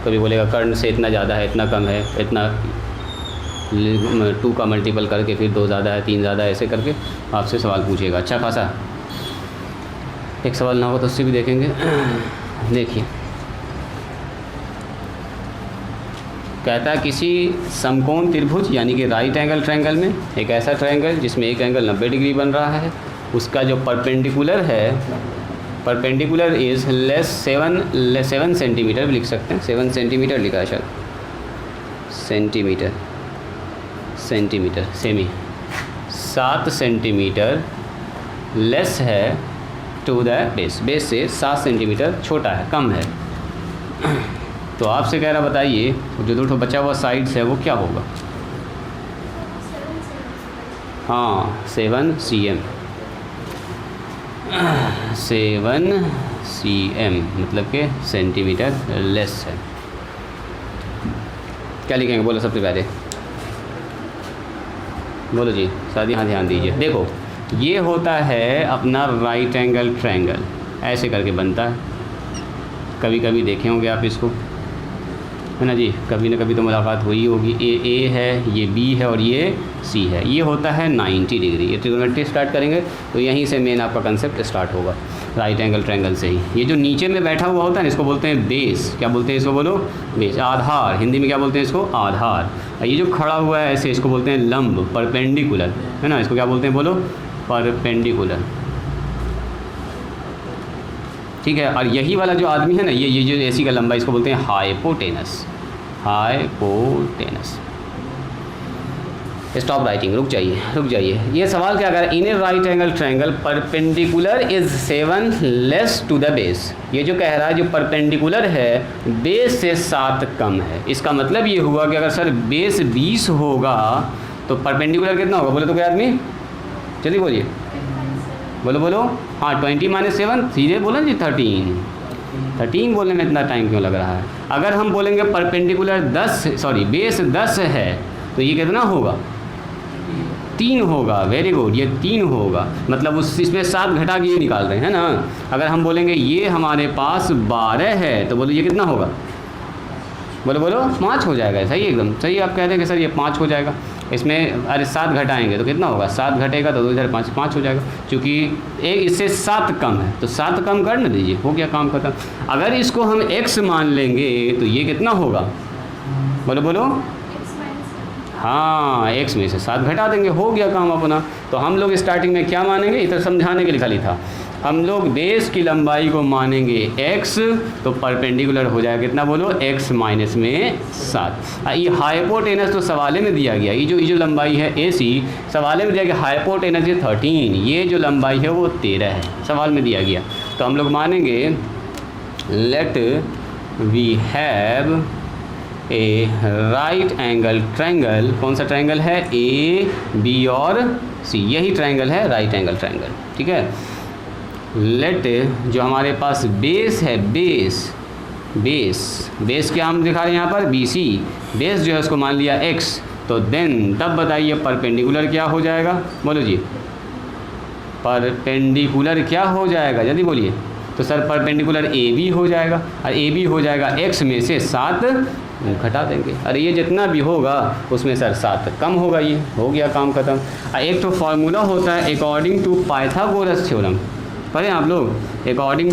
कभी बोलेगा कर्ण से इतना ज़्यादा है, इतना कम है, इतना 2 का मल्टीपल करके फिर 2 ज़्यादा है, 3 ज़्यादा है, ऐसे करके आपसे सवाल पूछेगा अच्छा खासा। एक सवाल ना हो तो उससे भी देखेंगे। देखिए, कहता है किसी समकोण त्रिभुज यानी कि राइट एंगल ट्रायंगल में एक ऐसा ट्रायंगल जिसमें एक एंगल 90 डिग्री बन रहा है, उसका जो परपेंडिकुलर है, परपेंडिकुलर इज़ लेस 7 सेंटीमीटर भी लिख सकते हैं, 7 सेंटीमीटर लिखा है शायद, सेंटीमीटर सेमी 7 सेंटीमीटर लेस है टू द बेस से 7 सेंटीमीटर छोटा है, कम है। तो आपसे कह रहा बताइए जो 2 बचा हुआ साइड्स है वो क्या होगा। हाँ 7 cm, 7 cm मतलब कि सेंटीमीटर लेस है। क्या लिखेंगे बोलो सबसे पहले, बोलो जी शादी। हाँ ध्यान दीजिए, देखो ये होता है अपना राइट एंगल ट्रायंगल, ऐसे करके बनता है। कभी कभी देखे होंगे आप इसको, है ना जी, कभी ना कभी तो मुलाकात हुई होगी। ए है, ये बी है और ये सी है। ये होता है 90 डिग्री। ये ट्रिग्नोमेट्री स्टार्ट करेंगे तो यहीं से मेन आपका कंसेप्ट स्टार्ट होगा, राइट एंगल ट्रायंगल से ही। ये जो नीचे में बैठा हुआ होता है इसको बोलते हैं बेस। क्या बोलते हैं इसको, बोलो बेस। आधार, हिंदी में क्या बोलते हैं इसको, आधार। ये जो खड़ा हुआ है ऐसे, इसको बोलते हैं लंब, परपेंडिकुलर, है ना। इसको क्या बोलते हैं, बोलो परपेंडिकुलर, ठीक है। और यही वाला जो आदमी है ना, ये जो एसी का लंबा, इसको बोलते हैं हाइपोटेनस, हाइपोटेनस। स्टॉप राइटिंग, रुक जाइए। ये सवाल क्या कर रहा है, in a right angle triangle perpendicular is 7 less to the base. ये जो कह रहा है जो परपेंडिकुलर है बेस से 7 कम है। इसका मतलब ये हुआ कि अगर सर बेस 20 होगा तो परपेंडिकुलर कितना होगा, बोले तो कोई आदमी, चलिए बोलिए, बोलो। हाँ 20 - 7, सीधे बोला जी 13 बोलने में इतना टाइम क्यों लग रहा है। अगर हम बोलेंगे परपेंडिकुलर बेस 10 है तो ये कितना होगा, 3 होगा। वेरी गुड, ये 3 होगा। मतलब इसमें 7 घटा के ये निकाल रहे हैं ना। अगर हम बोलेंगे ये हमारे पास 12 है तो बोलो ये कितना होगा, बोलो 5 हो जाएगा। सही, एकदम सही आप कह रहे हैं कि सर ये 5 हो जाएगा। इसमें अरे 7 घटाएंगे तो कितना होगा, 7 घटेगा तो 2 इधर 5 हो जाएगा, क्योंकि एक इससे 7 कम है तो 7 कम कर न दीजिए, हो गया काम खत्म। अगर इसको हम x मान लेंगे तो ये कितना होगा, बोलो। हाँ x में से 7 घटा देंगे, हो गया काम अपना। तो हम लोग स्टार्टिंग में क्या मानेंगे, इधर समझाने के लिए खाली था, हम लोग बेस की लंबाई को मानेंगे x, तो परपेंडिकुलर हो जाएगा कितना, बोलो x माइनस में 7। ये हाइपोटेनस तो सवाले में दिया गया, ये जो लंबाई है AC सवाले में दिया गया, हाइपोटेनस ये 13, ये जो लंबाई है वो 13 है, सवाल में दिया गया। तो हम लोग मानेंगे let we have a right angle triangle. कौन सा ट्रायंगल है, AB और C, यही ट्रायंगल है राइट एंगल ट्रायंगल, ठीक है। लेट जो हमारे पास बेस है, बेस क्या हम दिखा रहे हैं यहाँ पर, BC, बेस जो है उसको मान लिया x, तो देन तब बताइए परपेंडिकुलर क्या हो जाएगा, बोलो जी, परपेंडिकुलर क्या हो जाएगा, जल्दी बोलिए। तो सर परपेंडिकुलर AB हो जाएगा, और AB हो जाएगा x में से 7 घटा देंगे। अरे ये जितना भी होगा उसमें सर 7 कम होगा, ये हो गया काम खत्म। एक तो फार्मूला होता है अकॉर्डिंग टू पाइथागोरस थ्योरम, पढ़े आप लोग, अकॉर्डिंग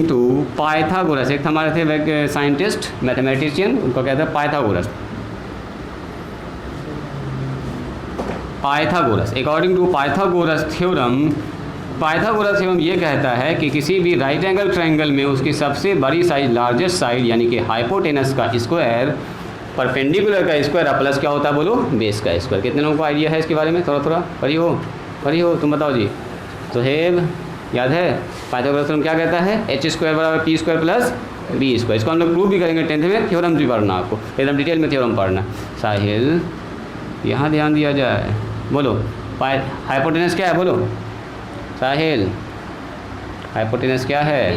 टू पाइथागोरस। एक हमारे थे साइंटिस्ट मैथमेटिशियन, उनको कहते हैं Pythagoras. According to Pythagoras theorem ये कहता है कि किसी भी राइट एंगल ट्रायंगल में उसकी सबसे बड़ी साइड, लार्जेस्ट साइड यानी कि हाइपोटेनस का स्क्वायर, परपेंडिकुलर का स्क्वायर प्लस क्या होता है, बोलो बेस का स्क्वायर। कितने लोगों को आइडिया है इसके बारे में, थोड़ा पढ़ी हो तुम बताओ जी। सुहेब याद है, पाइथागोरस थ्योरम क्या कहता है, h² = p² + b²। इसको हम लोग प्रूव भी करेंगे 10th में, थ्योरम भी पढ़ना आपको, एकदम डिटेल में थ्योरम पढ़ना। साहिल यहाँ ध्यान दिया जाए, बोलो हाइपोटेनस क्या है, बोलो साहिल, हाइपोटेनस क्या है,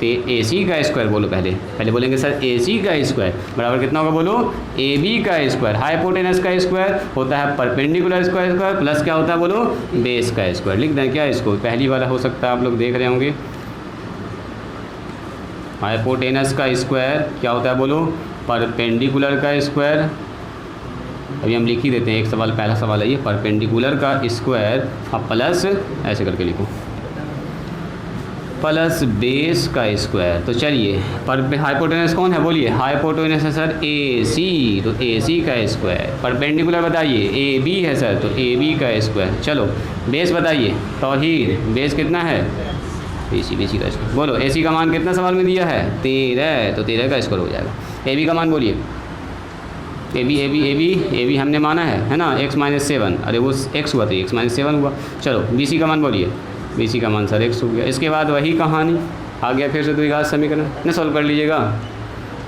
ए सी का स्क्वायर बोलो, पहले बोलेंगे सर ए सी का स्क्वायर बराबर कितना होगा बोलो, ए बी का स्क्वायर। हाइपोटेनस का स्क्वायर होता है परपेंडिकुलर स्क्वायर प्लस क्या होता है बोलो, बेस का स्क्वायर। लिख दें क्या इसको, पहली वाला हो सकता है आप लोग देख रहे होंगे। हाइपोटेनस का स्क्वायर क्या होता है बोलो, परपेंडिकुलर का स्क्वायर। अभी हम लिख ही देते हैं, एक सवाल पहला सवाल है ये, परपेंडिकुलर का स्क्वायर अब प्लस ऐसे करके लिखो, प्लस बेस का स्क्वायर। तो चलिए हाइपोटेनस कौन है बोलिए, हाइपोटेनस है सर ए सी, तो ए सी का स्क्वायर। परपेंडिकुलर बताइए ए बी है सर, तो ए बी का स्क्वायर। चलो बेस बताइए तौहीद, बेस कितना है, बी सी का स्क्वायर। बोलो ए सी का मान कितना सवाल में दिया है, 13, तो 13 का स्क्वायर हो जाएगा। ए बी का मान बोलिए, ए बी हमने माना है ना, x माइनस 7, अरे वो x हुआ तो x माइनस 7 हुआ। चलो बी सी का मान बोलिए, बी सी का मान सर x हो गया। इसके बाद वही कहानी आ गया फिर से द्विघात समीकरण ने सॉल्व कर लीजिएगा।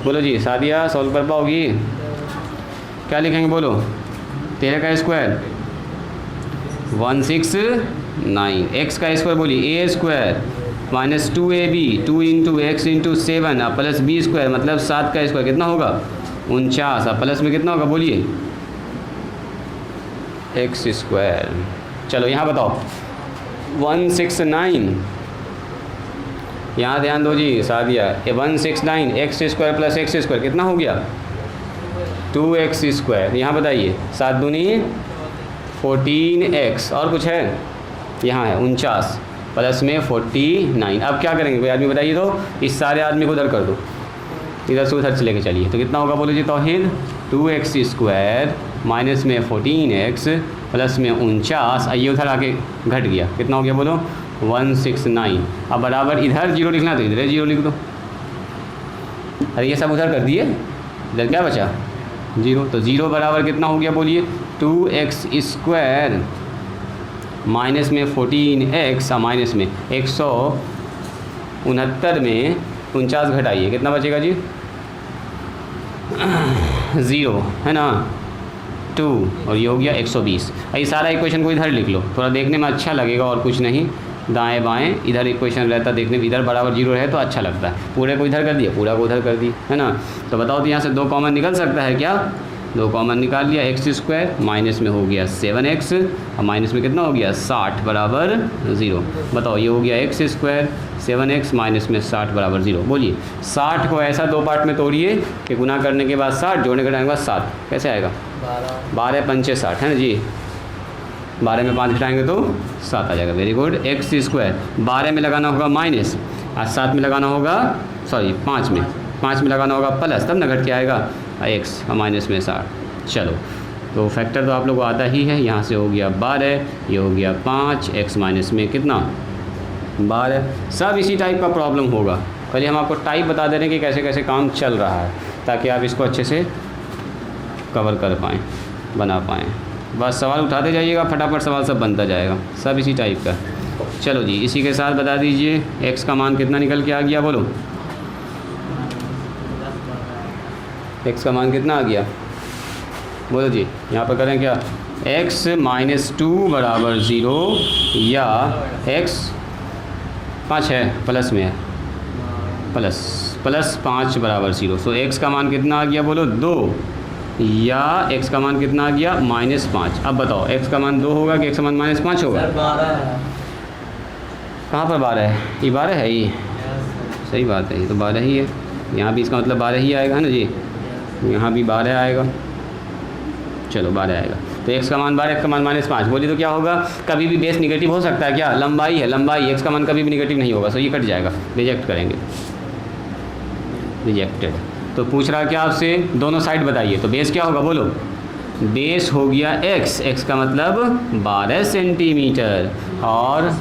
बोलो जी सादिया सॉल्व कर पाओगी, क्या लिखेंगे बोलो, 13 का स्क्वायर 169, x का स्क्वायर बोलिए a square minus 2ab 2 into x into 7 plus b square मतलब 7 का स्क्वायर कितना होगा 49, अब प्लस में कितना होगा बोलिए एक्स स्क्वायर। चलो यहाँ बताओ 169, यहाँ ध्यान दो जी Sadia, 169 x square plus x square कितना हो गया 2x स्क्वायर। यहाँ बताइए 7 दूनी 14x, और कुछ है यहाँ है 49 प्लस में 49। अब क्या करेंगे कोई आदमी बताइए, तो इस सारे आदमी को उधर कर दो, इधर से उधर चले के चलिए, तो कितना होगा बोलो जी तौहीद, 2x स्क्वायर माइनस में 14x प्लस में 49, ये उधर आके घट गया, कितना हो गया बोलो 169। अब बराबर इधर जीरो लिखना तो इधर जीरो लिख दो, अरे ये सब उधर कर दिए, इधर क्या बचा जीरो, तो जीरो बराबर कितना हो गया बोलिए 2x स्क्वायर माइनस में 14x माइनस में 169 में 49 घटाइए, कितना बचेगा जी 0 है ना 2, और ये हो गया 120। ये सारा इक्वेशन को इधर लिख लो, थोड़ा देखने में अच्छा लगेगा और कुछ नहीं, दाएं बाएं इधर इक्वेशन रहता देखने में, इधर बराबर जीरो रहे तो अच्छा लगता है। पूरे को इधर कर दिया, पूरा को उधर कर दिया, है ना। तो बताओ तो यहाँ से 2 कॉमन निकल सकता है क्या, 2 कॉमन निकाल लिया, एक्स स्क्वायर माइनस में हो गया 7x और माइनस में कितना हो गया 60 बराबर 0। बताओ ये हो गया एक्स स्क्वायर 7x माइनस में 60 बराबर 0। बोलिए 60 को ऐसा 2 पार्ट में तोड़िए कि गुना करने के बाद 60 जोड़ने घटाने के बाद 7, कैसे आएगा 12 पंचे 60 है ना जी, 12 में 5 घटाएंगे तो 7 आ जाएगा। Very good. एक्स स्क्वायर 12 में लगाना होगा माइनस और 7 में लगाना होगा 5 में लगाना होगा प्लस, तब ना घट के आएगा x और माइनस में 60। चलो तो फैक्टर तो आप लोग को आता ही है, यहाँ से हो गया 12, ये हो गया 5, x माइनस में कितना 12। सब इसी टाइप का प्रॉब्लम होगा, पहले हम आपको टाइप बता दे रहे हैं कि कैसे कैसे काम चल रहा है, ताकि आप इसको अच्छे से कवर कर पाएँ, बना पाएँ। बस सवाल उठाते जाइएगा, फटाफट सवाल सब बनता जाएगा, सब इसी टाइप का। चलो जी इसी के साथ बता दीजिए x का मान कितना निकल के आ गया, बोलो x का मान कितना आ गया, बोलो जी। यहाँ पर करें क्या, x माइनस 2 बराबर 0 या x 5 है प्लस में है प्लस 5 बराबर 0। सो x का मान कितना आ गया बोलो 2, या x का मान कितना आ गया -5। अब बताओ x का मान 2 होगा कि x का मान -5 होगा, कहाँ पर 12 है, ये 12 है, ये सही बात है, ये तो 12 ही है, यहाँ भी इसका मतलब 12 ही आएगा ना जी, यहाँ भी 12 आएगा, चलो 12 आएगा। तो x का मान 12, x का मान -5, बोलिए तो क्या होगा, कभी भी बेस निगेटिव हो सकता है क्या, लंबाई है लंबाई, x का मान कभी भी निगेटिव नहीं होगा, सो ये कट जाएगा, रिजेक्ट करेंगे, रिजेक्टेड। तो पूछ रहा क्या आपसे, दोनों साइड बताइए, तो बेस क्या होगा बोलो, बेस हो गया x का मतलब 12 सेंटीमीटर, और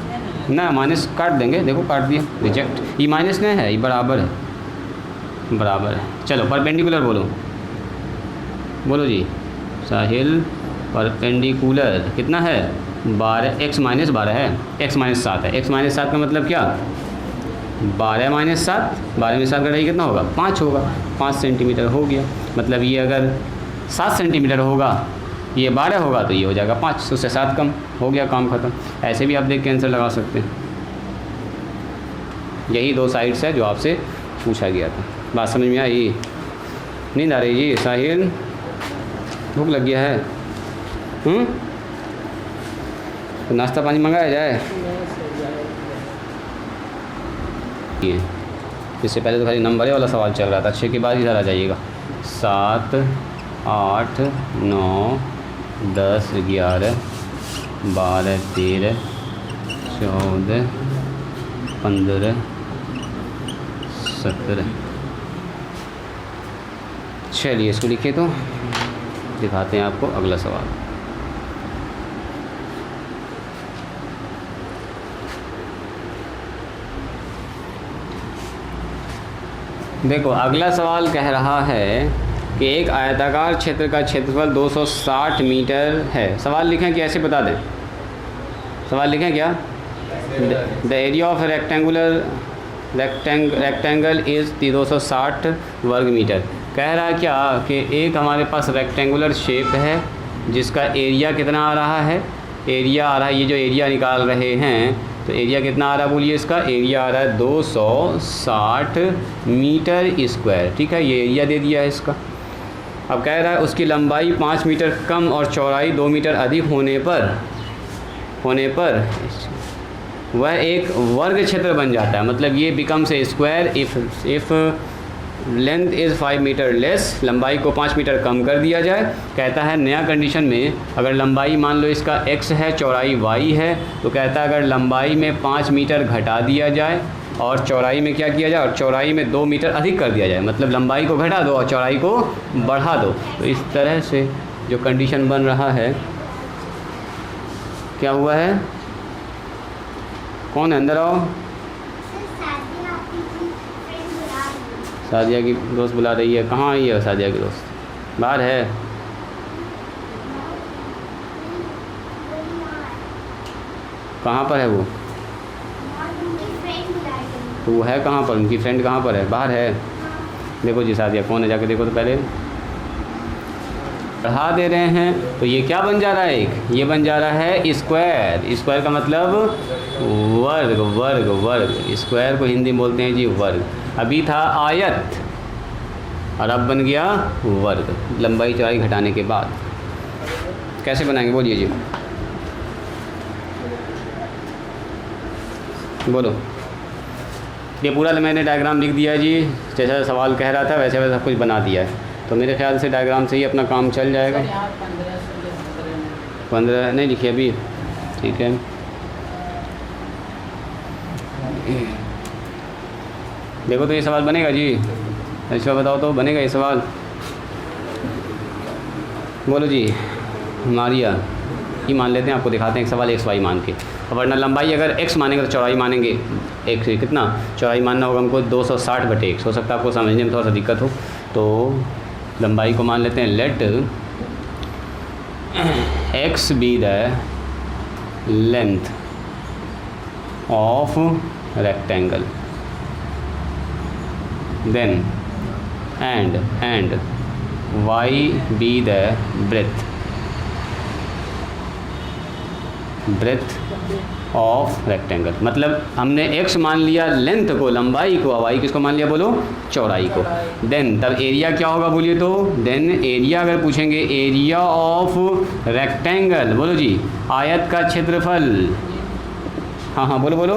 ना माइनस काट देंगे, देखो काट दिया, रिजेक्ट। ये माइनस नहीं है, ये बराबर है, बराबर है। चलो परपेंडिकुलर बोलो जी साहिल, परपेंडिकुलर कितना है 12, x माइनस 12 है, x माइनस 7 है, x माइनस 7 का मतलब क्या 12 माइनस 7, 12 में 7 घटाइए कितना होगा 5 होगा, 5 सेंटीमीटर हो गया। मतलब ये अगर 7 सेंटीमीटर होगा, ये 12 होगा तो ये हो जाएगा 5, उससे 7 कम, हो गया काम ख़त्म। ऐसे भी आप देख के आंसर लगा सकते हैं, यही 2 साइड्स है जो आपसे पूछा गया था। बात समझ में आई? नींद आ रही जी साहिल? भूख लग गया है? तो नाश्ता पानी मंगाया जाए? इससे पहले तो खाली नंबर वाला सवाल चल रहा था। 6 के बाद इधर आ जाइएगा। 7 8 9 10 11 12 13 14 15 17। चलिए इसको लिखिए तो दिखाते हैं आपको अगला सवाल। देखो अगला सवाल कह रहा है कि एक आयताकार क्षेत्र का क्षेत्रफल 260 मीटर है। सवाल लिखें कि ऐसे बता दें? सवाल लिखें क्या? The area of rectangle is 260 वर्ग मीटर। कह रहा है क्या कि एक हमारे पास रेक्टेंगुलर शेप है जिसका एरिया कितना आ रहा है? एरिया आ रहा है, ये जो एरिया निकाल रहे हैं तो एरिया कितना आ रहा है बोलिए? इसका एरिया आ रहा है 260 मीटर स्क्वायर। ठीक है, ये एरिया दे दिया है इसका। अब कह रहा है उसकी लंबाई 5 मीटर कम और चौड़ाई 2 मीटर अधिक होने पर वह एक वर्ग क्षेत्र बन जाता है। मतलब ये becomes a square if length is 5 metre less, लंबाई को 5 मीटर कम कर दिया जाए। कहता है नया कंडीशन में अगर लंबाई मान लो इसका x है, चौड़ाई y है, तो कहता है अगर लंबाई में 5 मीटर घटा दिया जाए और चौड़ाई में क्या किया जाए, और चौड़ाई में 2 मीटर अधिक कर दिया जाए। मतलब लंबाई को घटा दो और चौड़ाई को बढ़ा दो। तो इस तरह से जो कंडीशन बन रहा है, क्या हुआ है? कौन है? अंदर आओ। सादिया की दोस्त बुला रही है। कहाँ आई है सादिया की दोस्त? बाहर है? कहाँ पर है वो? तो वो है कहाँ पर? उनकी फ्रेंड कहाँ पर है? बाहर है? देखो जी सादिया कौन है, जाके देखो तो पहले। बढ़ा दे रहे हैं तो ये क्या बन जा रहा है? ये बन जा रहा है स्क्वायर। स्क्वायर का मतलब वर्ग। वर्ग वर्ग स्क्वायर को हिंदी में बोलते हैं जी वर्ग। अभी था आयत और अब बन गया वर्ग, लंबाई चौड़ाई घटाने के बाद। कैसे बनाएंगे बोलिए जी? बोलो। ये पूरा मैंने डायग्राम लिख दिया जी, जैसा सवाल कह रहा था वैसे वैसा सब कुछ बना दिया है। तो मेरे ख्याल से डायग्राम से ही अपना काम चल जाएगा। 15 नहीं लिखिए अभी, ठीक है। देखो तो ये सवाल बनेगा जी? अच्छा बताओ तो बनेगा ये सवाल? बोलो जी मारिया। ये मान लेते हैं, आपको दिखाते हैं एक सवाल x y मान के। और वरना लंबाई अगर x मानेंगे तो चौड़ाई मानेंगे एक से कितना चौड़ाई मानना होगा हमको 260/x। हो सकता है आपको समझने में थोड़ा सा दिक्कत हो, तो लंबाई को मान लेते हैं let x be the length of rectangle then and y be the breadth of rectangle. मतलब हमने x मान लिया लेंथ को, लंबाई को, y किसको मान लिया बोलो? चौड़ाई को। देन तब एरिया क्या होगा बोलिए तो? देन एरिया अगर पूछेंगे एरिया ऑफ रेक्टेंगल, बोलो जी आयत का क्षेत्रफल। हाँ हाँ बोलो बोलो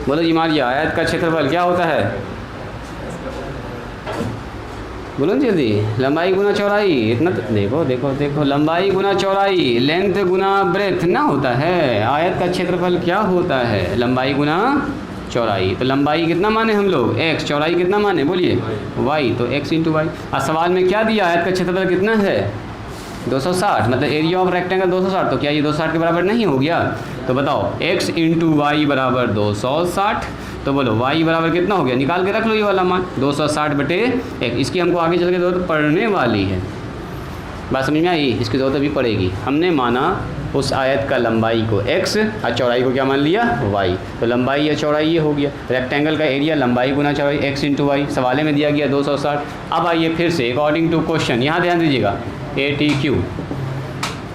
बोलो जी मारिया, आयत का क्षेत्रफल क्या होता है? बोलो जल्दी। लंबाई गुना चौड़ाई। इतना तो देखो देखो देखो, लंबाई गुना चौड़ाई, लेंथ गुना ब्रेथ ना होता है। आयत का क्षेत्रफल क्या होता है? लंबाई गुना चौड़ाई। तो लंबाई कितना माने हम लोग? x। चौड़ाई कितना माने बोलिए? y। तो x × y। और सवाल में क्या दिया? आयत का क्षेत्रफल कितना है? 260। मतलब एरिया ऑफ रेक्टेंगल 260। तो क्या ये 260 के बराबर नहीं हो गया? तो बताओ x × y बराबर 260। तो बोलो y बराबर कितना हो गया? निकाल के रख लो ये वाला मान 260/1। इसकी हमको आगे चल के ज़रूरत पड़ने वाली है। बात समझ में आई? इसकी ज़रूरत अभी पड़ेगी। हमने माना उस आयत का लंबाई को x और चौड़ाई को क्या मान लिया? y। तो लंबाई या चौड़ाई ये हो गया। रेक्टेंगल का एरिया लंबाई गुना चौड़ाई x × y। सवाले में दिया गया 260। अब आइए फिर से अकॉर्डिंग टू क्वेश्चन, यहाँ ध्यान दीजिएगा ATQ।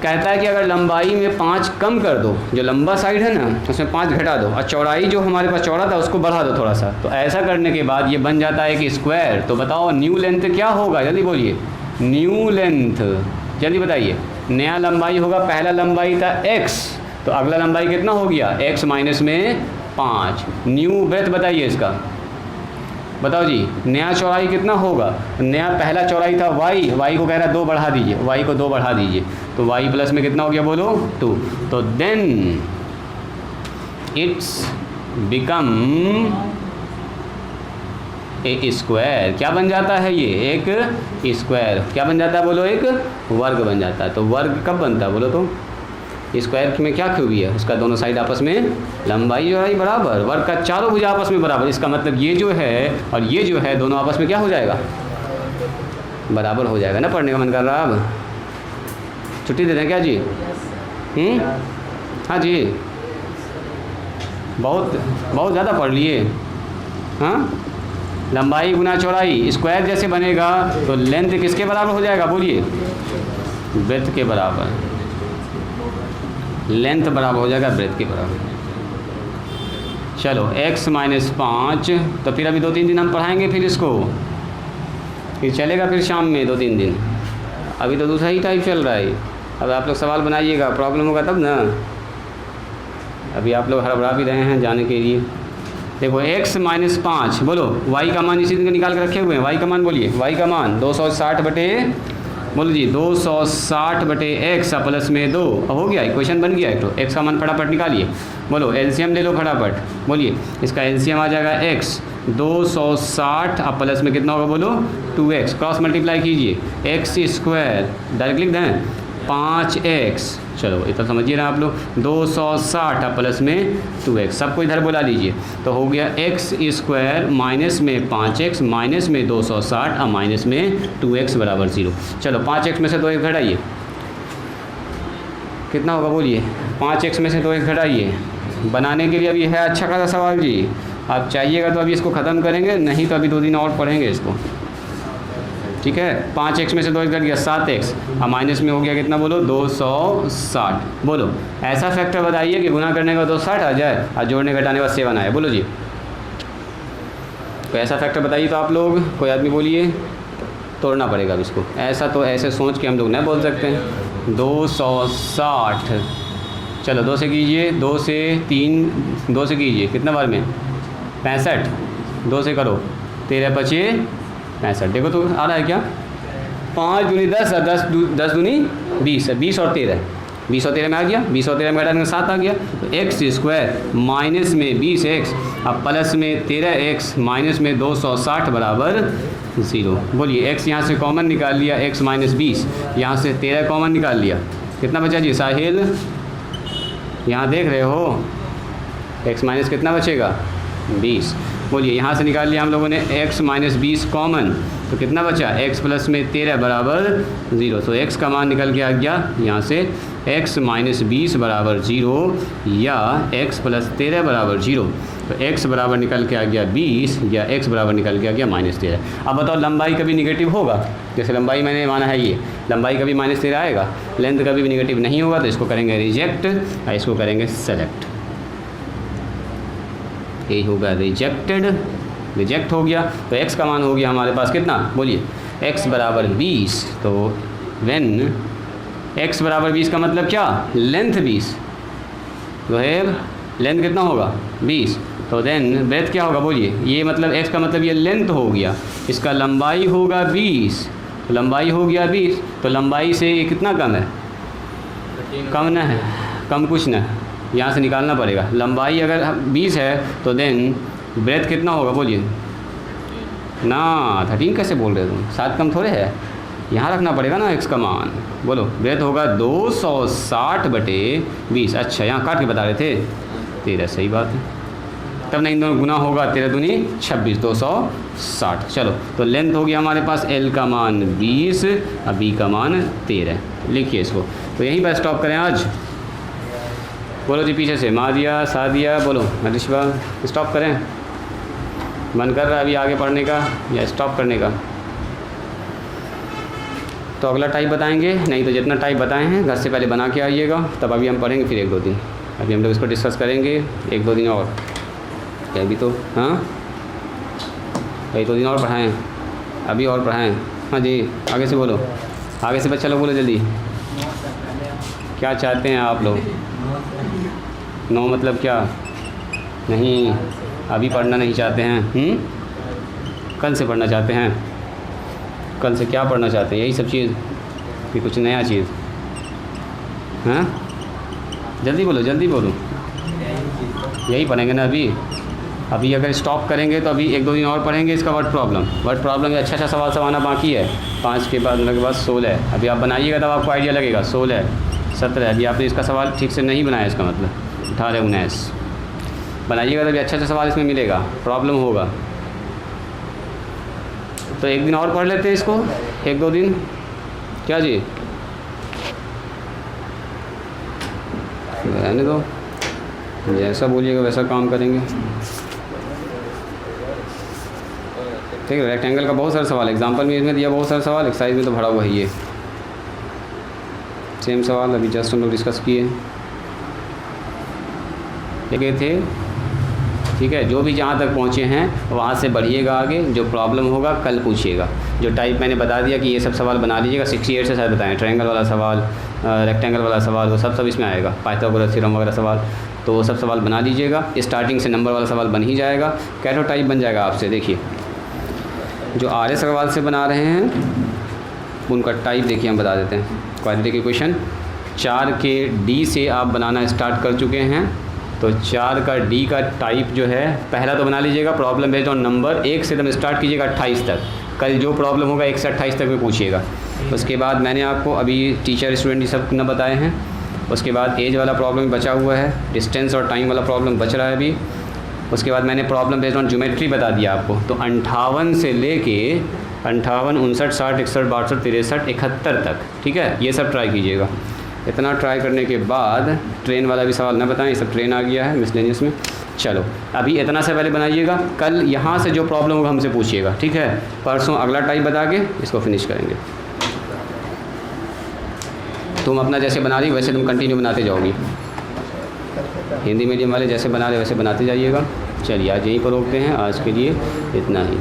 कहता है कि अगर लंबाई में 5 कम कर दो, जो लंबा साइड है ना उसमें 5 घटा दो, और चौड़ाई जो हमारे पास चौड़ा था उसको बढ़ा दो थोड़ा सा, तो ऐसा करने के बाद ये बन जाता है कि स्क्वायर। तो बताओ न्यू लेंथ क्या होगा, जल्दी बोलिए। न्यू लेंथ जल्दी बताइए। नया लंबाई होगा, पहला लंबाई था x, तो अगला लंबाई कितना हो गया x माइनस में 5। न्यू ब्रेथ बताइए इसका, बताओ जी। नया चौड़ाई कितना होगा, नया पहला चौड़ाई था y को कह रहा है 2 बढ़ा दीजिए, y को 2 बढ़ा दीजिए, तो y प्लस में कितना हो गया बोलो 2। तो then its become a square. क्या बन जाता है ये, एक स्क्वायर। क्या बन जाता है बोलो, एक वर्ग बन जाता है। तो वर्ग कब बनता है बोलो तो, स्क्वायर में क्या खूबी है, उसका दोनों साइड आपस में लंबाई चौड़ाई बराबर, वर्ग का चारों भुजा आपस में बराबर। इसका मतलब ये जो है और ये जो है दोनों आपस में क्या हो जाएगा, बराबर हो जाएगा ना। पढ़ने का मन कर रहा है, अब छुट्टी दे दें क्या जी? हाँ जी, बहुत ज़्यादा पढ़ लिए। हाँ, लंबाई गुना चौड़ाई स्क्वायर जैसे बनेगा तो लेंथ किसके बराबर हो जाएगा बोलिए, ब्रेथ के बराबर। लेंथ बराबर हो जाएगा ब्रेथ के बराबर। चलो x माइनस 5, तो फिर अभी 2-3 दिन हम पढ़ाएंगे, फिर इसको फिर चलेगा फिर शाम में 2-3 दिन। अभी तो दूसरा ही टाइप चल रहा है। अब आप लोग सवाल बनाइएगा, प्रॉब्लम होगा तब ना। अभी आप लोग हड़बड़ा भी रहे हैं जाने के लिए। देखो x माइनस 5, बोलो y का मान इसी दिन निकाल के रखे हुए हैं। y का मान बोलिए, y का मान 260 बटे, बोलो जी 260 बटे x प्लस में 2। हो गया, इक्वेशन बन गया। तो x का मान फटाफट निकालिए, बोलो एलसीएम ले लो फटाफट, बोलिए इसका एलसीएम आ जाएगा x 260 अब प्लस में कितना होगा बोलो 2x, क्रॉस मल्टीप्लाई कीजिए x स्क्वायर, डायरेक्ट लिख दें 5x। चलो इतना समझिए ना आप लोग, 260 प्लस में 2x, सबको इधर बुला लीजिए। तो हो गया x स्क्वायर माइनस में 5x माइनस में 260 और माइनस में 2x बराबर 0। चलो 5x में से 2x घटाइए, कितना होगा बोलिए। 5x में से 2x घटाइए। बनाने के लिए अभी है अच्छा खासा सवाल जी, आप चाहिएगा तो अभी इसको ख़त्म करेंगे, नहीं तो अभी 2 दिन और पढ़ेंगे इसको, ठीक है। 5x में से 2x घट गया 7x, और माइनस में हो गया कितना बोलो 260। बोलो ऐसा फैक्टर बताइए कि गुना करने का 260 आ जाए और जोड़ने घटाने का 7 आए, बोलो जी। तो ऐसा फैक्टर बताइए तो आप लोग, कोई आदमी बोलिए। तोड़ना पड़ेगा अब इसको, ऐसा तो ऐसे सोच के हम लोग नहीं बोल सकते हैं। 260, चलो 2 से कीजिए, 2 से 3, 2 से कीजिए कितना बार में 65, 2 से करो 13 बचे 65। देखो तो आ रहा है क्या, 5 दूनी 10, 10 दूनी 20, 20 और 13, 20 और 13 में आ गया, 20 और 13 में घटाने 7 आ गया। तो एक्स स्क्वायर माइनस में 20x अब प्लस में 13x माइनस में 260 बराबर 0। बोलिए x यहाँ से कॉमन निकाल लिया, x माइनस 20, यहाँ से 13 कॉमन निकाल लिया, कितना बचा जी साहिल, यहाँ देख रहे हो x माइनस कितना बचेगा 20। बोलिए यहाँ से निकाल लिया हम लोगों ने x माइनस 20 कॉमन, तो कितना बचा x प्लस में 13 बराबर 0। तो x का मान निकल के आ गया यहाँ से x माइनस 20 बराबर 0 या x प्लस 13 बराबर 0। तो x बराबर निकल के आ गया 20 या x बराबर निकल के आ गया -13। अब बताओ लंबाई कभी निगेटिव होगा, जैसे लंबाई मैंने माना है ये, लंबाई कभी -13 आएगा, लेंथ कभी भी निगेटिव नहीं होगा, तो इसको करेंगे रिजेक्ट और इसको करेंगे सेलेक्ट। यही होगा रिजेक्टेड, रिजेक्ट हो गया। तो x का मान हो गया हमारे पास कितना बोलिए, x बराबर 20। तो व्हेन x बराबर 20 का मतलब क्या, लेंथ 20, तो है लेंथ कितना होगा 20। तो देन ब्रेथ क्या होगा बोलिए, ये मतलब x का मतलब ये लेंथ हो गया, इसका लंबाई होगा 20, तो लंबाई हो गया 20, तो लंबाई से ये कितना कम है, कम ना है, कम कुछ ना, यहाँ से निकालना पड़ेगा। लंबाई अगर 20 है तो देन ब्रेथ कितना होगा बोलिए ना, 13 कैसे बोल रहे हो तुम, 7 कम थोड़े है, यहाँ रखना पड़ेगा ना x का मान। बोलो ब्रेथ होगा 260 बटे 20। अच्छा यहाँ काट के बता रहे थे 13, सही बात है, तब नहीं दोनों गुना होगा, 13 दूनी 26, 260। चलो तो लेंथ होगी हमारे पास l का मान 20 और b का मान 13, लिखिए इसको। तो यहीं पर स्टॉप करें आज, बोलो जी पीछे से, मादिया सादिया बोलो, हरीशबा स्टॉप करें, मन कर रहा है अभी आगे पढ़ने का या स्टॉप करने का। तो अगला टाइप बताएंगे, नहीं तो जितना टाइप बताए हैं घर से पहले बना के आइएगा, तब अभी हम पढ़ेंगे फिर 1-2 दिन। अभी हम लोग इसको डिस्कस करेंगे 1-2 दिन और, अभी तो हाँ 1-2 दिन और पढ़ाएँ, अभी और पढ़ाएँ। हाँ जी, आगे से बोलो, आगे से बच्चा लोग बोलो जल्दी, क्या चाहते हैं आप लोग? नो मतलब क्या? नहीं, अभी पढ़ना नहीं चाहते हैं? कल से पढ़ना चाहते हैं? कल से क्या पढ़ना चाहते हैं? यही सब चीज़ कि कुछ नया चीज़? हाँ जल्दी बोलो, जल्दी बोलो। यही पढ़ेंगे ना अभी अगर स्टॉप करेंगे तो अभी 1-2 दिन और पढ़ेंगे इसका वर्ड प्रॉब्लम में अच्छा सवाल सवाना बाकी है। 5 के बाद लगभग 16 है। अभी आप बनाइएगा तब आपको आइडिया लगेगा। 16 17 अभी आपने इसका सवाल ठीक से नहीं बनाया, इसका मतलब 18 19 बनाइएगा तभी अच्छा सवाल इसमें मिलेगा, प्रॉब्लम होगा। तो 1 दिन और पढ़ लेते हैं इसको, 1-2 दिन, क्या जी? रहने दो, जैसा बोलिएगा वैसा काम करेंगे। ठीक है, रेक्टेंगल का बहुत सारा सवाल एग्जाम्पल में इसमें दिया, बहुत सारा सवाल एक्सरसाइज में तो भरा हुआ है ये सेम सवाल अभी जस्ट हम लोग डिस्कस किए थे। ठीक है, जो भी जहाँ तक पहुँचे हैं वहाँ से बढ़िएगा आगे, जो प्रॉब्लम होगा कल पूछिएगा। जो टाइप मैंने बता दिया कि ये सब सवाल बना लीजिएगा, 68 से शायद बताएं, ट्रायंगल वाला सवाल, रेक्टेंगल वाला सवाल, वो सब इसमें आएगा, पाइथागोरस थ्योरम वगैरह सवाल, तो वो सब सवाल बना लीजिएगा। स्टार्टिंग से नंबर वाला सवाल बन ही जाएगा, कैटो टाइप बन जाएगा आपसे। देखिए जो RS सवाल से बना रहे हैं उनका टाइप देखिए हम बता देते हैं। क्वाड्रेटिक इक्वेशन 4 के D से आप बनाना स्टार्ट कर चुके हैं, तो 4 का D का टाइप जो है पहला तो बना लीजिएगा, प्रॉब्लम बेस्ड ऑन नंबर, 1 से एकदम स्टार्ट कीजिएगा 28 तक। कल जो प्रॉब्लम होगा 1 से 28 तक में पूछिएगा। उसके बाद मैंने आपको अभी टीचर स्टूडेंट ये सब न बताए हैं। उसके बाद एज वाला प्रॉब्लम बचा हुआ है, डिस्टेंस और टाइम वाला प्रॉब्लम बच रहा है अभी। उसके बाद मैंने प्रॉब्लम बेस्ड ऑन ज्योमेट्री बता दिया आपको, तो 58 से लेके 58 59 60 61 62 63 71 तक। ठीक है, ये सब ट्राई कीजिएगा। इतना ट्राई करने के बाद ट्रेन वाला भी सवाल ना बताएं, ये सब ट्रेन आ गया है मिसलेनियस में। चलो अभी इतना से पहले बनाइएगा, कल यहाँ से जो प्रॉब्लम होगा हमसे पूछिएगा। ठीक है, परसों अगला टाइप बता के इसको फिनिश करेंगे। तुम अपना जैसे बना रही वैसे तुम कंटिन्यू बनाते जाओगी, हिंदी मीडियम वाले जैसे बना रहे वैसे बनाते जाइएगा। चलिए आज यहीं पर रोकते हैं, आज के लिए इतना ही।